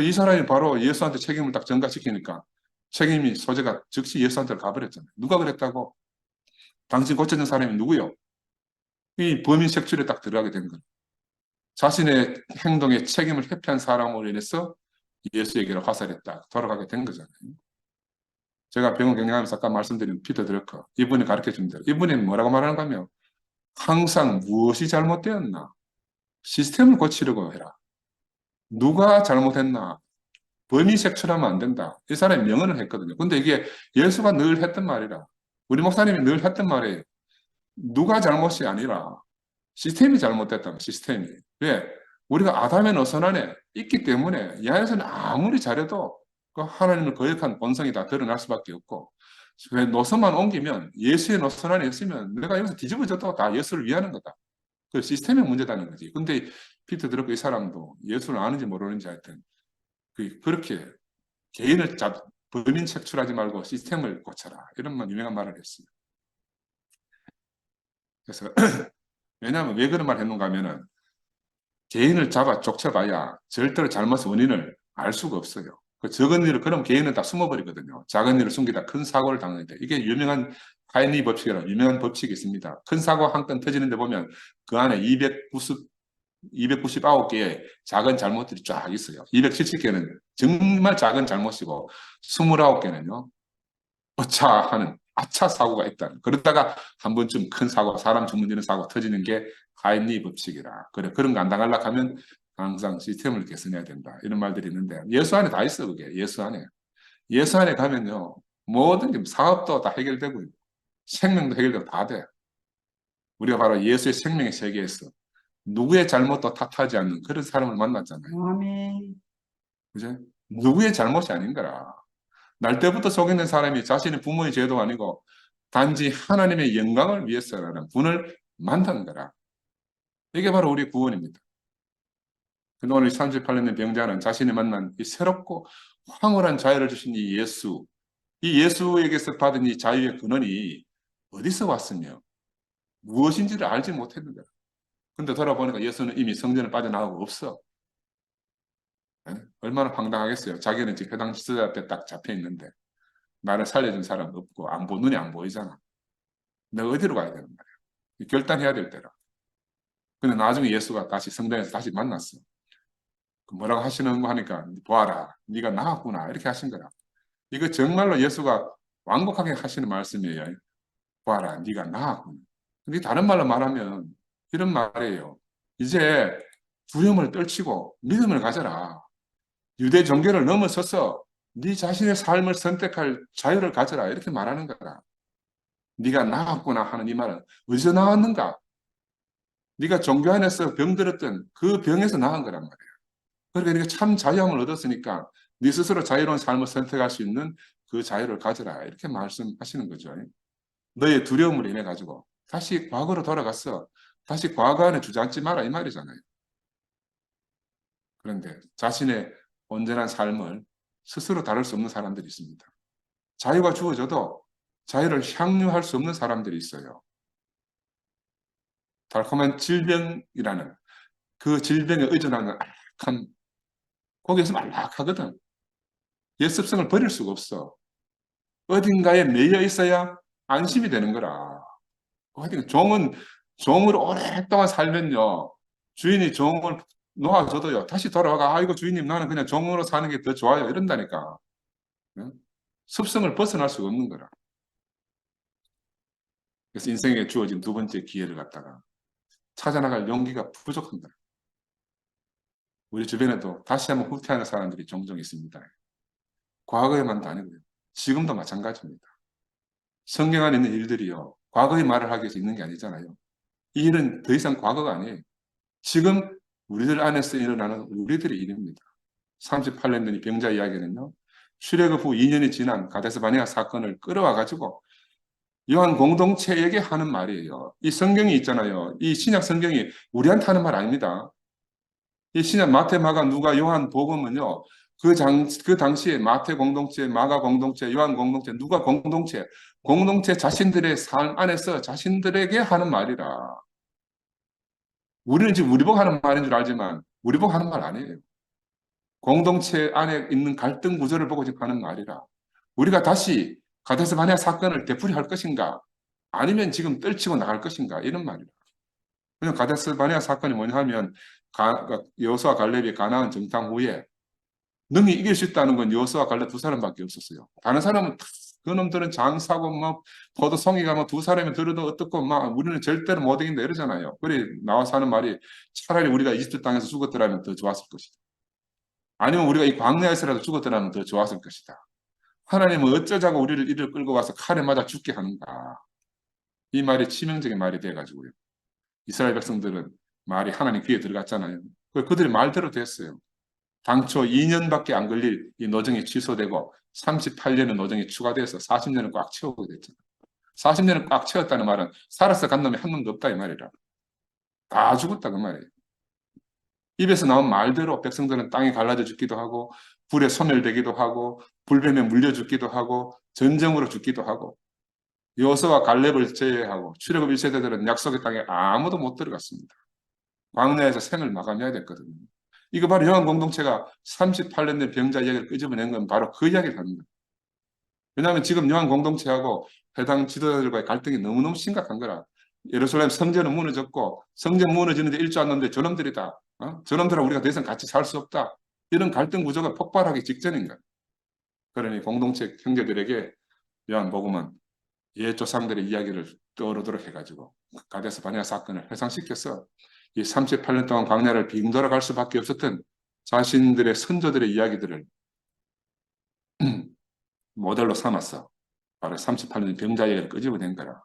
이 사람이 바로 예수한테 책임을 딱 전가시키니까 책임이 소재가 즉시 예수한테로 가버렸잖아요. 누가 그랬다고? 당신 고쳐준 사람이 누구요? 이 범인 색출에 딱 들어가게 된 거예요. 자신의 행동에 책임을 회피한 사람으로 인해서 예수에게로 화살했다. 돌아가게 된 거잖아요. 제가 병원 경영하면서 아까 말씀드린 피터 드러커 이분이 가르쳐 준 대로 이분이 뭐라고 말하는가 하면 항상 무엇이 잘못되었나 시스템을 고치려고 해라. 누가 잘못했나 범위 색출하면 안 된다. 이 사람이 명언을 했거든요. 근데 이게 예수가 늘 했던 말이라. 우리 목사님이 늘 했던 말이에요. 누가 잘못이 아니라 시스템이 잘못됐다. 시스템이. 왜? 우리가 아담의 노선 안에 있기 때문에 이 안에서는 아무리 잘해도 그 하나님을 거역한 본성이 다 드러날 수밖에 없고 왜 노선만 옮기면 예수의 노선 안에 있으면 내가 여기서 뒤집어져도 다 예수를 위하는 거다. 그 시스템의 문제다는 거지. 근데 피터 드럭 이 사람도 예수를 아는지 모르는지 하여튼 그렇게 개인을 범인 색출하지 말고 시스템을 고쳐라. 이런 유명한 말을 했어요. 그래서 왜냐하면 왜 그런 말 했는가 하면은 개인을 잡아 쫓아봐야 절대로 잘못의 원인을 알 수가 없어요. 그 적은 일을 그럼 개인은 다 숨어버리거든요. 작은 일을 숨기다 큰 사고를 당하는데 이게 유명한 하이니 법칙이라는 유명한 법칙이 있습니다. 큰 사고 한 건 터지는데 보면 그 안에 299개의 작은 잘못들이 쫙 있어요. 270개는 정말 작은 잘못이고 29개는요. 어차 하는 아차 사고가 있다. 그러다가 한 번쯤 큰 사고, 사람 죽는 사고 터지는 게 하임리 법칙이라. 그래 그런 거 안 당하려고 하면 항상 시스템을 개선해야 된다. 이런 말들이 있는데 예수 안에 다 있어 그게. 예수 안에. 예수 안에 가면요. 모든 게 사업도 다 해결되고 생명도 해결되고 다 돼. 우리가 바로 예수의 생명의 세계에서 누구의 잘못도 탓하지 않는 그런 사람을 만났잖아요. 아멘. 그죠? 누구의 잘못이 아닌 거라. 날 때부터 속이는 사람이 자신의 부모의 죄도 아니고 단지 하나님의 영광을 위해서라는 분을 만난 거라. 이게 바로 우리 구원입니다. 근데 오늘 38년 된 병자는 자신이 만난 이 새롭고 황홀한 자유를 주신 이 예수, 이 예수에게서 받은 이 자유의 근원이 어디서 왔으며 무엇인지를 알지 못했는 거야. 근데 돌아보니까 예수는 이미 성전을 빠져나가고 없어. 얼마나 황당하겠어요. 자기는 지금 해당 지도자 앞에 딱 잡혀 있는데 나를 살려준 사람 없고 눈이 안 보이잖아. 내가 어디로 가야 되는 말이야. 결단해야 될 때라. 근데 나중에 예수가 다시 성전에서 다시 만났어. 뭐라고 하시는 거 하니까 보아라. 네가 나았구나. 이렇게 하신 거라. 이거 정말로 예수가 완곡하게 하시는 말씀이에요. 보아라. 네가 나았구나. 근데 다른 말로 말하면 이런 말이에요. 이제 두려움을 떨치고 믿음을 가져라. 유대 종교를 넘어서서 네 자신의 삶을 선택할 자유를 가져라. 이렇게 말하는 거라. 네가 나았구나 하는 이 말은 어디서 나왔는가? 네가 종교 안에서 병들었던 그 병에서 나은 거란 말이야. 그러니까 네가 참 자유함을 얻었으니까 네 스스로 자유로운 삶을 선택할 수 있는 그 자유를 가져라. 이렇게 말씀하시는 거죠. 너의 두려움을 인해 가지고 다시 과거로 돌아갔어. 다시 과거 안에 주저앉지 마라 이 말이잖아요. 그런데 자신의 온전한 삶을 스스로 다룰 수 없는 사람들이 있습니다. 자유가 주어져도 자유를 향유할 수 없는 사람들이 있어요. 달콤한 질병이라는 그 질병에 의존하는 안락함. 거기에서 안락하거든. 옛 습성을 버릴 수가 없어. 어딘가에 매여 있어야 안심이 되는 거라. 하여튼 종으로 오랫동안 살면요. 주인이 종을 놓아줘도요. 다시 돌아와가 아이고 주인님 나는 그냥 종으로 사는 게 더 좋아요. 이런다니까. 응? 습성을 벗어날 수가 없는 거라. 그래서 인생에 주어진 두 번째 기회를 갖다가 찾아나갈 용기가 부족한 거라. 우리 주변에도 다시 한번 후퇴하는 사람들이 종종 있습니다. 과거에만도 아니고요. 지금도 마찬가지입니다. 성경 안에 있는 일들이요. 과거의 말을 하기 위해서 있는 게 아니잖아요. 이 일은 더 이상 과거가 아니에요. 지금 우리들 안에서 일어나는 우리들의 일입니다. 38년 된 이 병자 이야기는요. 출애굽 후 2년이 지난 가데스 바네아 사건을 끌어와 가지고 요한 공동체에게 하는 말이에요. 이 성경이 있잖아요. 이 신약 성경이 우리한테 하는 말 아닙니다. 이 신약 마태, 마가, 누가, 요한 복음은요. 그 당시에 마태 공동체, 마가 공동체, 요한 공동체, 누가 공동체, 공동체 자신들의 삶 안에서 자신들에게 하는 말이라. 우리는 지금 우리 보고 하는 말인 줄 알지만 우리 보고 하는 말 아니에요. 공동체 안에 있는 갈등 구조를 보고 지금 하는 말이라. 우리가 다시 가데스 바네아 사건을 되풀이할 것인가? 아니면 지금 떨치고 나갈 것인가? 이런 말이라. 그냥 가데스 바네아 사건이 뭐냐 하면 여호수아 갈렙이 가나안 정탐 후에 능히 이길 수 있다는 건 여호수아 갈렙 두 사람밖에 없었어요. 다른 사람은 그놈들은 장사고 뭐 포도송이가 뭐 두 사람이 들어도 어떻고 막 우리는 절대로 못 이긴다 이러잖아요. 그래 나와서 하는 말이 차라리 우리가 이집트 땅에서 죽었더라면 더 좋았을 것이다. 아니면 우리가 이 광야에서라도 죽었더라면 더 좋았을 것이다. 하나님은 어쩌자고 우리를 이를 끌고 와서 칼에 맞아 죽게 하는가. 이 말이 치명적인 말이 돼가지고요. 이스라엘 백성들은 말이 하나님 귀에 들어갔잖아요. 그들이 말대로 됐어요. 당초 2년밖에 안 걸릴 이 노정이 취소되고 38년의 노정이 추가돼서 40년을 꽉 채우게 됐잖아요. 40년을 꽉 채웠다는 말은 살아서 간 놈이 한 놈도 없다 이 말이라. 다 죽었다 그 말이에요. 입에서 나온 말대로 백성들은 땅에 갈라져 죽기도 하고 불에 소멸되기도 하고 불뱀에 물려 죽기도 하고 전쟁으로 죽기도 하고 여호수아와 갈렙을 제외하고 출애굽 1세대들은 약속의 땅에 아무도 못 들어갔습니다. 광야에서 생을 마감해야 됐거든요. 이거 바로 요한 공동체가 38년 된 병자 이야기를 끄집어낸 건 바로 그 이야기를 하는 거예요. 왜냐하면 지금 요한 공동체하고 해당 지도자들과의 갈등이 너무너무 심각한 거라. 예루살렘 성전은 무너졌고 성전 무너지는데 일주 안 넘는데 저놈들이다. 저놈들하고 우리가 더 이상 같이 살 수 없다. 이런 갈등 구조가 폭발하기 직전인 거예요. 그러니 공동체 형제들에게 요한복음은 옛 조상들의 이야기를 떠오르도록 해가지고 가데스 바네아 사건을 회상시켜서 이 38년 동안 광야를 빙 돌아갈 수밖에 없었던 자신들의 선조들의 이야기들을 모델로 삼아서 바로 38년 병자 이야기를 끄집어낸 거라.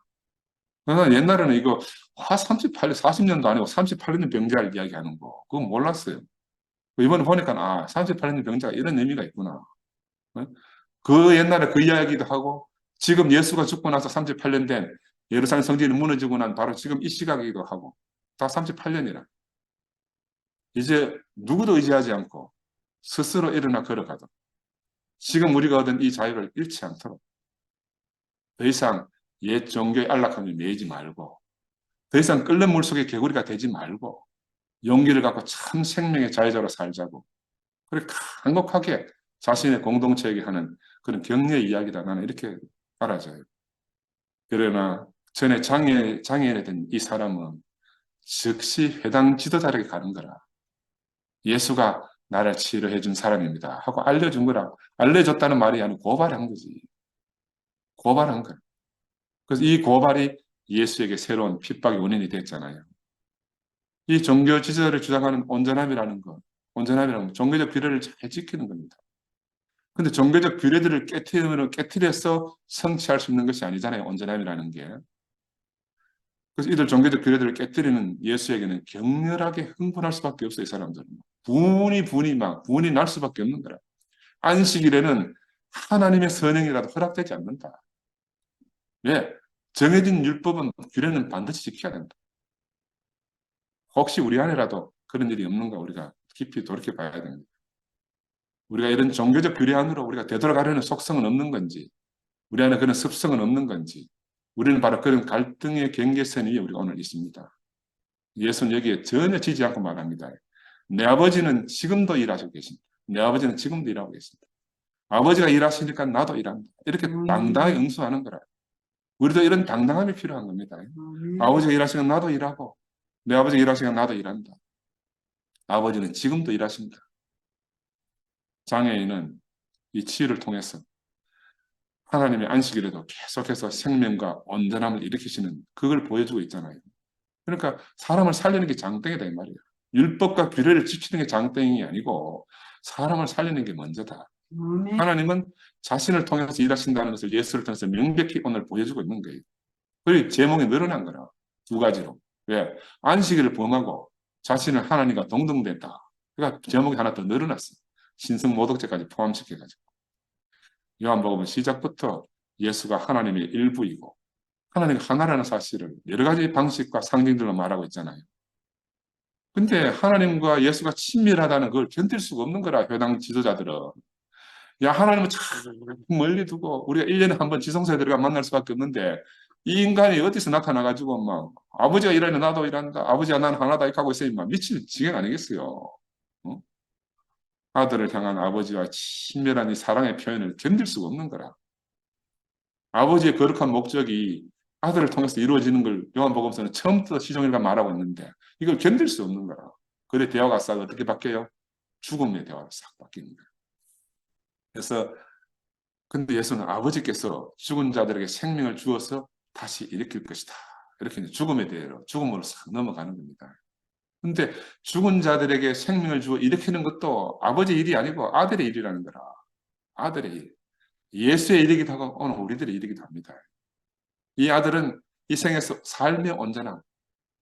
옛날에는 이거 38년, 40년도 아니고 38년 병자를 이야기하는 거 그건 몰랐어요. 이번에 보니까 38년 병자가 이런 의미가 있구나. 그 옛날에 그 이야기도 하고 지금 예수가 죽고 나서 38년 된 예루살렘 성전이 무너지고 난 바로 지금 이 시각이기도 하고 다 38년이라. 이제 누구도 의지하지 않고 스스로 일어나 걸어가도 지금 우리가 얻은 이 자유를 잃지 않도록 더 이상 옛 종교의 안락함에 매이지 말고 더 이상 끓는 물속의 개구리가 되지 말고 용기를 갖고 참 생명의 자유자로 살자고 그렇게 간곡하게 자신의 공동체에게 하는 그런 격려의 이야기다. 나는 이렇게 알아져요. 그러나 전에 장애인이 된 이 사람은 즉시 해당 지도자에게 가는 거라. 예수가 나를 치료해 준 사람입니다. 하고 알려준 거라. 알려줬다는 말이 아니고 고발한 거지. 고발한 거야. 그래서 이 고발이 예수에게 새로운 핍박의 원인이 됐잖아요. 이 종교 지도자를 주장하는 온전함이라는 것, 온전함이라는 건 종교적 규례를 잘 지키는 겁니다. 근데 종교적 규례들을 깨트려서 성취할 수 있는 것이 아니잖아요. 온전함이라는 게. 그래서 이들 종교적 규례들을 깨뜨리는 예수에게는 격렬하게 흥분할 수밖에 없어요. 이 사람들은. 분이 날 수밖에 없는 거라. 안식일에는 하나님의 선행이라도 허락되지 않는다. 왜? 정해진 율법은 규례는 반드시 지켜야 된다. 혹시 우리 안에라도 그런 일이 없는가 우리가 깊이 돌이켜봐야 됩니다. 우리가 이런 종교적 규례 안으로 우리가 되돌아가려는 속성은 없는 건지 우리 안에 그런 습성은 없는 건지 우리는 바로 그런 갈등의 경계선 위에 우리가 오늘 있습니다. 예수는 여기에 전혀 지지 않고 말합니다. 내 아버지는 지금도 일하시고 계십니다. 내 아버지는 지금도 일하고 계십니다. 아버지가 일하시니까 나도 일합니다. 이렇게 당당하게 응수하는 거라. 우리도 이런 당당함이 필요한 겁니다. 아버지가 일하시면 나도 일하고 내 아버지가 일하시면 나도 일한다. 아버지는 지금도 일하십니다. 장애인은 이 치유를 통해서 하나님의 안식일에도 계속해서 생명과 온전함을 일으키시는 그걸 보여주고 있잖아요. 그러니까 사람을 살리는 게 장땡이다 이 말이에요. 율법과 규례를 지키는 게 장땡이 아니고 사람을 살리는 게 먼저다. 하나님은 자신을 통해서 일하신다는 것을 예수를 통해서 명백히 오늘 보여주고 있는 거예요. 그리고 제목이 늘어난 거라. 두 가지로. 왜? 안식일을 범하고 자신을 하나님과 동등된다. 그러니까 제목이 하나 더 늘어났어요. 신성모독죄까지 포함시켜가지고. 요한복음은 시작부터 예수가 하나님의 일부이고 하나님 하나라는 사실을 여러 가지 방식과 상징들로 말하고 있잖아요. 근데 하나님과 예수가 친밀하다는 걸 견딜 수가 없는 거라, 회당 지도자들은. 야, 하나님은 참 멀리 두고 우리가 1년에 한 번 지성소에 들어가 만날 수밖에 없는데 이 인간이 어디서 나타나가지고 막 아버지가 일하는 나도 일한다. 아버지가 나는 하나다 이렇게 하고 있으니 막 미칠 지경 아니겠어요. 어? 아들을 향한 아버지와 친밀한 이 사랑의 표현을 견딜 수가 없는 거라. 아버지의 거룩한 목적이 아들을 통해서 이루어지는 걸 요한복음서는 처음부터 시종일관 말하고 있는데 이걸 견딜 수 없는 거라. 그래 대화가 싹 어떻게 바뀌어요? 죽음의 대화로 싹 바뀌는 거예요. 그래서 근데 예수는 아버지께서 죽은 자들에게 생명을 주어서 다시 일으킬 것이다. 이렇게 죽음에 대해서 죽음으로 싹 넘어가는 겁니다. 근데 죽은 자들에게 생명을 주어 일으키는 것도 아버지 일이 아니고 아들의 일이라는 거라. 아들의 일. 예수의 일이기도 하고 오늘 우리들의 일이기도 합니다. 이 아들은 이 생에서 삶의 온전함,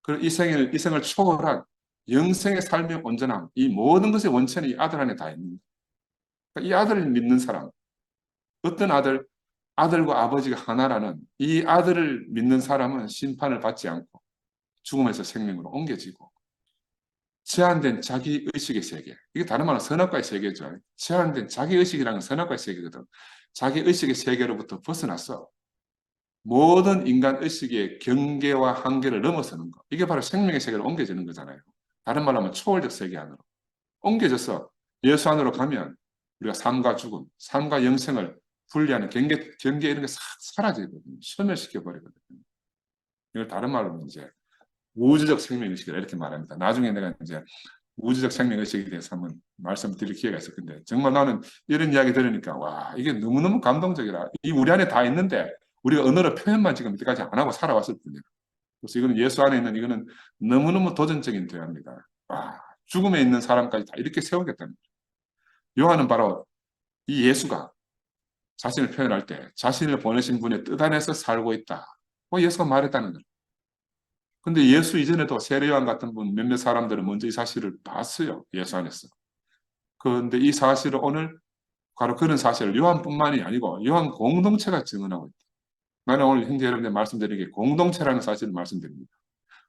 그리고 이 생을 초월한 영생의 삶의 온전함, 이 모든 것의 원천이 이 아들 안에 다 있는 거예요. 이 아들을 믿는 사람, 어떤 아들, 아들과 아버지가 하나라는 이 아들을 믿는 사람은 심판을 받지 않고 죽음에서 생명으로 옮겨지고 제한된 자기 의식의 세계. 이게 다른 말로 선악과의 세계죠. 제한된 자기 의식이라는 건 선악과의 세계거든. 자기 의식의 세계로부터 벗어났어. 모든 인간 의식의 경계와 한계를 넘어서는 거. 이게 바로 생명의 세계로 옮겨지는 거잖아요. 다른 말로 하면 초월적 세계 안으로. 옮겨져서 예수 안으로 가면 우리가 삶과 죽음, 삶과 영생을 분리하는 경계 이런 게 싹 사라지거든요. 소멸시켜버리거든요. 이걸 다른 말로 이제 우주적 생명의식을 이렇게 말합니다. 나중에 내가 이제 우주적 생명의식에 대해서 한번 말씀드릴 기회가 있을 건데 정말 나는 이런 이야기 들으니까 와 이게 너무너무 감동적이라. 이 우리 안에 다 있는데 우리가 언어로 표현만 지금 이때까지 안 하고 살아왔을 뿐이에요. 그래서 이거는 예수 안에 있는 이거는 너무너무 도전적인 대화입니다. 와, 죽음에 있는 사람까지 다 이렇게 세우겠다는 거예요. 요한은 바로 이 예수가 자신을 표현할 때 자신을 보내신 분의 뜻 안에서 살고 있다. 예수가 말했다는 거예요. 근데 예수 이전에도 세례요한 같은 분 몇몇 사람들은 먼저 이 사실을 봤어요. 예수 안에서. 그런데 이 사실을 오늘 바로 그런 사실을 요한뿐만이 아니고 요한 공동체가 증언하고 있다. 나는 오늘 형제 여러분들 말씀드리는 게 공동체라는 사실을 말씀드립니다.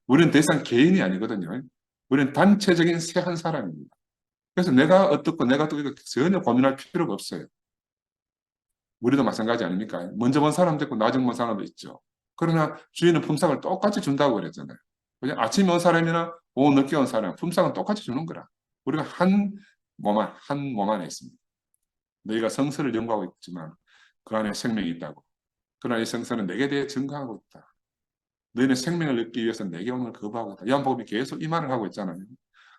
우리는 더 이상 개인이 아니거든요. 우리는 단체적인 새 한 사람입니다. 그래서 내가 어떻고 내가 어떻고 이거 전혀 고민할 필요가 없어요. 우리도 마찬가지 아닙니까? 먼저 본 사람도 있고 나중 본 사람도 있죠. 그러나 주인은 품삯을 똑같이 준다고 그랬잖아요. 그냥 아침에 온 사람이나 오후 늦게 온 사람 품삯은 똑같이 주는 거라. 우리가 한 몸 안에 있습니다. 너희가 성서를 연구하고 있지만 그 안에 생명이 있다고. 그러나 이 성서는 내게 대해 증거하고 있다. 너희는 생명을 얻기 위해서 내게 오늘 거부하고 있다. 요한복음이 계속 이 말을 하고 있잖아요.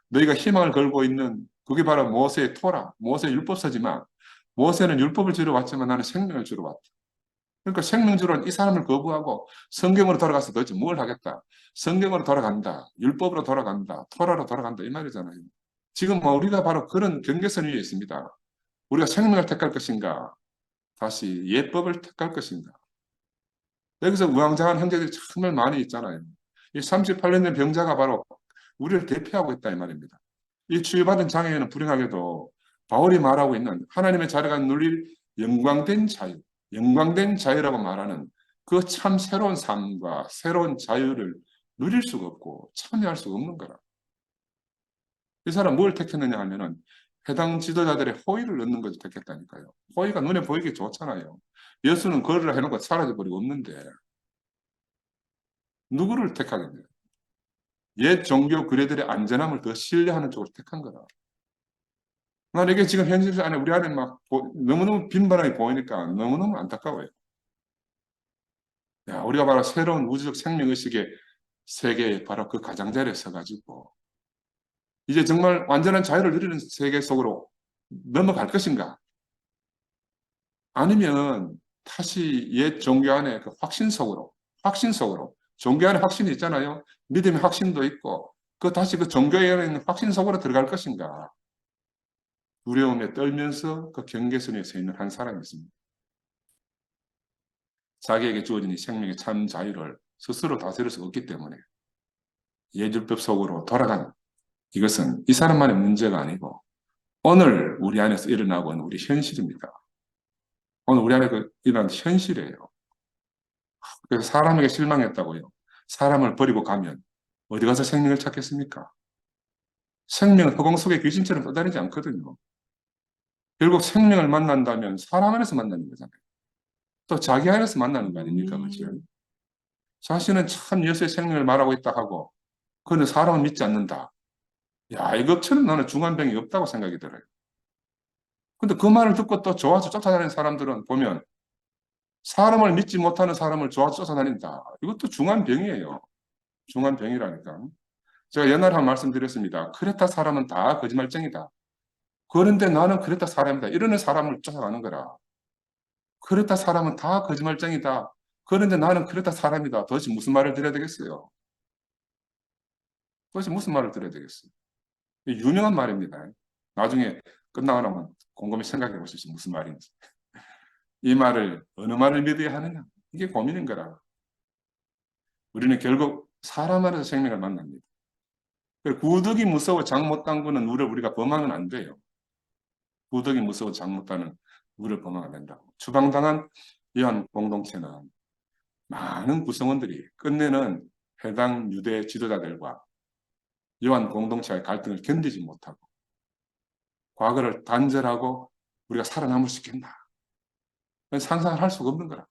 너희가 희망을 걸고 있는 그게 바로 모세의 토라, 모세의 율법서지만 모세는 율법을 주러 왔지만 나는 생명을 주러 왔다. 그러니까 생명주로는 이 사람을 거부하고 성경으로 돌아가서 도대체 뭘 하겠다. 성경으로 돌아간다. 율법으로 돌아간다. 토라로 돌아간다. 이 말이잖아요. 지금 뭐 우리가 바로 그런 경계선 위에 있습니다. 우리가 생명을 택할 것인가? 다시 예법을 택할 것인가? 여기서 우왕좌왕한 형제들이 정말 많이 있잖아요. 이 38년 된 병자가 바로 우리를 대표하고 있다 이 말입니다. 이 치유받은 장애인은 불행하게도 바울이 말하고 있는 하나님의 자녀가 누릴 영광된 자유, 영광된 자유라고 말하는 그 참 새로운 삶과 새로운 자유를 누릴 수가 없고 참여할 수가 없는 거라. 이 사람 뭘 택했느냐 하면은 해당 지도자들의 호의를 얻는 것을 택했다니까요. 호의가 눈에 보이기 좋잖아요. 예수는 그를 해놓고 사라져버리고 없는데 누구를 택하겠냐? 옛 종교 그레들의 안전함을 더 신뢰하는 쪽을 택한 거다. 난 이게 지금 현실 안에 우리 안에 막 너무너무 빈번하게 보이니까 너무너무 안타까워요. 야, 우리가 바로 새로운 우주적 생명의식의 세계에 바로 그 가장자리에 서가지고 이제 정말 완전한 자유를 누리는 세계 속으로 넘어갈 것인가? 아니면 다시 옛 종교 안에 그 확신 속으로 종교 안에 확신이 있잖아요. 믿음의 확신도 있고 다시 그 종교에 있는 확신 속으로 들어갈 것인가? 두려움에 떨면서 그 경계선에 서 있는 한 사람이 있습니다. 자기에게 주어진 이 생명의 참 자유를 스스로 다스릴 수 없기 때문에 예율법 속으로 돌아가는, 이것은 이 사람만의 문제가 아니고 오늘 우리 안에서 일어나고 있는 우리 현실입니다. 오늘 우리 안에 일어나는 현실이에요. 그래서 사람에게 실망했다고요. 사람을 버리고 가면 어디 가서 생명을 찾겠습니까? 생명은 허공 속의 귀신처럼 떠다니지 않거든요. 결국 생명을 만난다면 사람 안에서 만나는 거잖아요. 또 자기 안에서 만나는 거 아닙니까? 그렇죠? 자신은 참 예수의 생명을 말하고 있다 하고, 그런데 사람은 믿지 않는다. 야, 이것처럼 나는 중한병이 없다고 생각이 들어요. 근데 그 말을 듣고 또 좋아서 쫓아다니는 사람들은 보면 사람을 믿지 못하는 사람을 좋아서 쫓아다닌다. 이것도 중한병이에요. 중한병이라니까. 제가 옛날에 한 말씀 드렸습니다. 크레타 사람은 다 거짓말쟁이다. 그런데 나는 크레타 사람이다. 이러는 사람을 쫓아가는 거라. 크레타 사람은 다 거짓말쟁이다. 그런데 나는 크레타 사람이다. 도대체 무슨 말을 드려야 되겠어요? 도대체 무슨 말을 드려야 되겠어요? 유명한 말입니다. 나중에 끝나고 나면 곰곰이 생각해 보십시오. 무슨 말인지. 이 말을 어느 말을 믿어야 하느냐? 이게 고민인 거라. 우리는 결국 사람 안에서 생명을 만납니다. 구더기 무서워 장 못 담그는 우를 우리가 범하면 안 돼요. 구더기 무서워 장 못 담는 우를 범하면 안 된다고. 추방당한 이한 공동체는 많은 구성원들이 끝내는 해당 유대 지도자들과 요한 공동체의 갈등을 견디지 못하고 과거를 단절하고 우리가 살아남을 수 있겠나? 상상을 할 수가 없는 거라.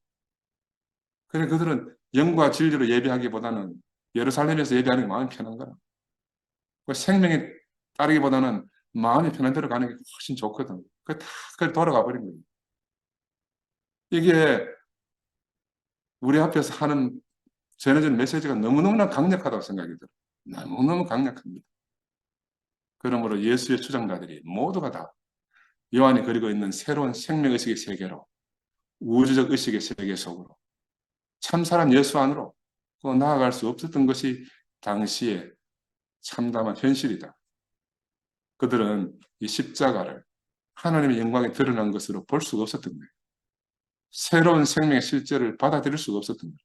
그래 그들은 영과 진리로 예배하기보다는 예루살렘에서 예배하는 게 마음이 편한 거라. 생명에 따르기보다는 마음이 편한 대로 가는 게 훨씬 좋거든. 그게 돌아가 버린 거예요. 이게 우리 앞에서 하는 전해진 메시지가 너무너무나 강력하다고 생각이 들어요. 너무너무 강력합니다. 그러므로 예수의 주장자들이 모두가 다 요한이 그리고 있는 새로운 생명의식의 세계로, 우주적 의식의 세계 속으로, 참사람 예수 안으로 나아갈 수 없었던 것이 당시의 참담한 현실이다. 그들은 이 십자가를 하나님의 영광이 드러난 것으로 볼 수가 없었던 거예요. 새로운 생명의 실제를 받아들일 수가 없었던 거예요.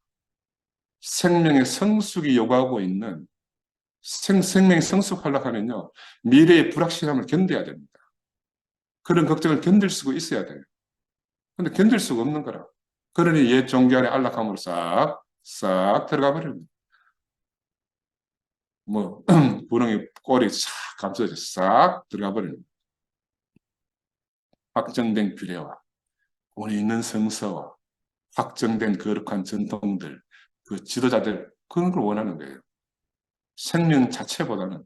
생명의 성숙이 요구하고 있는 생명이 성숙하려고 하면요. 미래의 불확실함을 견뎌야 됩니다. 그런 걱정을 견딜 수가 있어야 돼요. 근데 견딜 수가 없는 거라. 그러니 옛 종교 안에 안락함으로 싹 들어가 버립니다. 뭐 구렁이 꼬리 싹 감싸져 싹 들어가 버립니다. 확정된 규례와 본이 있는 성서와 확정된 거룩한 전통들, 그 지도자들 그런 걸 원하는 거예요. 생명 자체보다는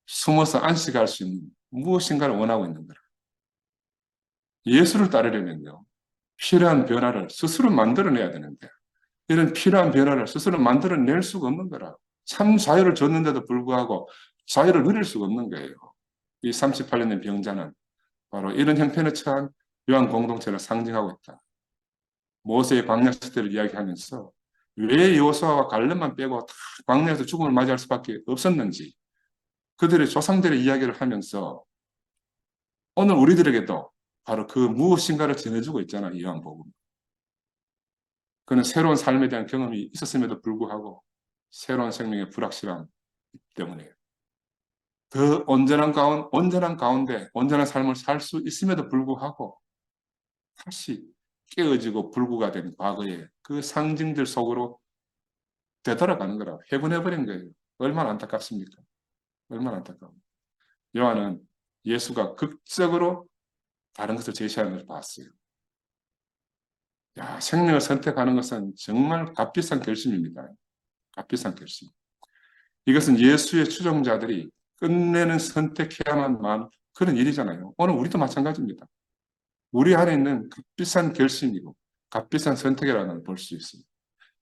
숨어서 안식할 수 있는 무엇인가를 원하고 있는 거라. 예수를 따르려면요. 필요한 변화를 스스로 만들어내야 되는데 이런 필요한 변화를 스스로 만들어낼 수가 없는 거라. 참 자유를 줬는데도 불구하고 자유를 누릴 수가 없는 거예요. 이 38년 된 병자는 바로 이런 형편에 처한 요한 공동체를 상징하고 있다. 모세의 광야 시대를 이야기하면서 왜 여호수아와 갈렙만 빼고 다 광야에서 죽음을 맞이할 수밖에 없었는지 그들의 조상들의 이야기를 하면서 오늘 우리들에게도 바로 그 무엇인가를 전해주고 있잖아, 이 요한복음. 그는 새로운 삶에 대한 경험이 있었음에도 불구하고 새로운 생명의 불확실함 때문에 더 온전한 가운데 온전한 삶을 살 수 있음에도 불구하고 다시 깨어지고 불구가 된 과거의 그 상징들 속으로 되돌아가는 거라. 회분해버린 거예요. 얼마나 안타깝습니까? 얼마나 안타까워요. 요한은 예수가 극적으로 다른 것을 제시하는 것을 봤어요. 야, 생명을 선택하는 것은 정말 값비싼 결심입니다. 값비싼 결심. 이것은 예수의 추종자들이 끝내는 선택해야만 만 그런 일이잖아요. 오늘 우리도 마찬가지입니다. 우리 안에 있는 값비싼 결심이고 값비싼 선택이라는 걸 볼 수 있습니다.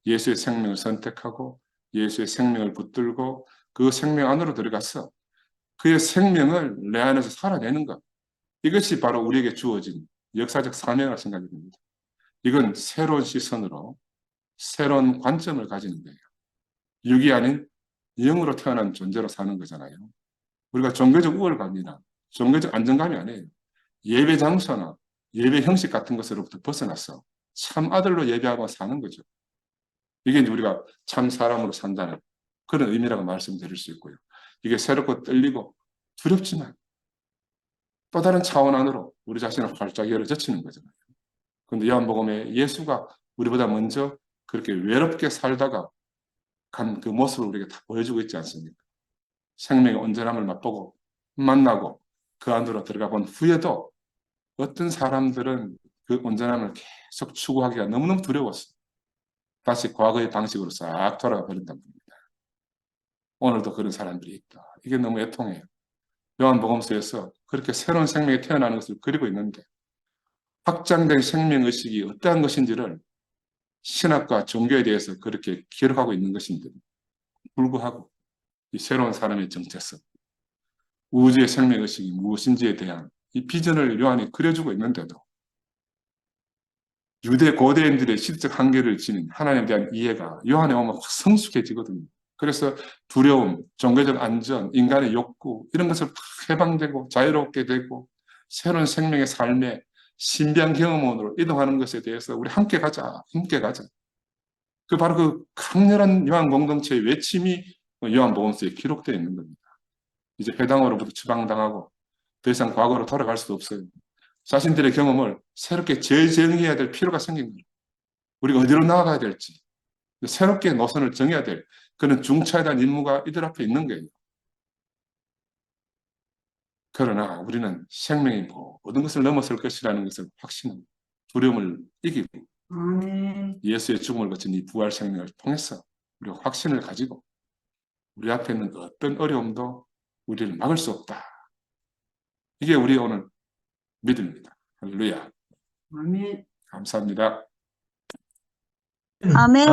예수의 생명을 선택하고 예수의 생명을 붙들고 그 생명 안으로 들어가서 그의 생명을 내 안에서 살아내는 것. 이것이 바로 우리에게 주어진 역사적 사명이라고 생각이 듭니다. 이건 새로운 시선으로 새로운 관점을 가지는 거예요. 육이 아닌 영으로 태어난 존재로 사는 거잖아요. 우리가 종교적 우월감이나 종교적 안정감이 아니에요. 예배 장소나 예배 형식 같은 것으로부터 벗어나서 참 아들로 예배하고 사는 거죠. 이게 이제 우리가 참 사람으로 산다는 그런 의미라고 말씀드릴 수 있고요. 이게 새롭고 떨리고 두렵지만 또 다른 차원 안으로 우리 자신을 활짝 열어젖히는 거잖아요. 그런데 요한복음에 예수가 우리보다 먼저 그렇게 외롭게 살다가 간 그 모습을 우리에게 다 보여주고 있지 않습니까? 생명의 온전함을 맛보고 만나고 그 안으로 들어가 본 후에도 어떤 사람들은 그 온전함을 계속 추구하기가 너무너무 두려웠어요. 다시 과거의 방식으로 싹 돌아가 버린단 말입니다. 오늘도 그런 사람들이 있다. 이게 너무 애통해요. 요한복음서에서 그렇게 새로운 생명이 태어나는 것을 그리고 있는데 확장된 생명의식이 어떠한 것인지를 신학과 종교에 대해서 그렇게 기록하고 있는 것인데 불구하고 이 새로운 사람의 정체성, 우주의 생명의식이 무엇인지에 대한 이 비전을 요한이 그려주고 있는데도 유대 고대인들의 시대적 한계를 지닌 하나님에 대한 이해가 요한에 오면 확 성숙해지거든요. 그래서 두려움, 종교적 안전, 인간의 욕구 이런 것을 다 해방되고 자유롭게 되고 새로운 생명의 삶에 신비한 경험으로 이동하는 것에 대해서 우리 함께 가자, 함께 가자. 그 바로 그 강렬한 요한 공동체의 외침이 요한복음서에 기록되어 있는 겁니다. 이제 회당으로부터 추방당하고 더 이상 과거로 돌아갈 수도 없어요. 자신들의 경험을 새롭게 재정의해야 될 필요가 생긴 거예요. 우리가 어디로 나아가야 될지 새롭게 노선을 정해야 될 그런 중차에 대한 임무가 이들 앞에 있는 거예요. 그러나 우리는 생명이 모든 것을 넘어설 것이라는 것을 확신합니다. 두려움을 이기고 예수의 죽음을 거친 이 부활 생명을 통해서 우리가 확신을 가지고 우리 앞에 있는 그 어떤 어려움도 우리를 막을 수 없다. 이게 우리의 오늘 믿음입니다. 할렐루야. 아멘. 감사합니다. 아멘.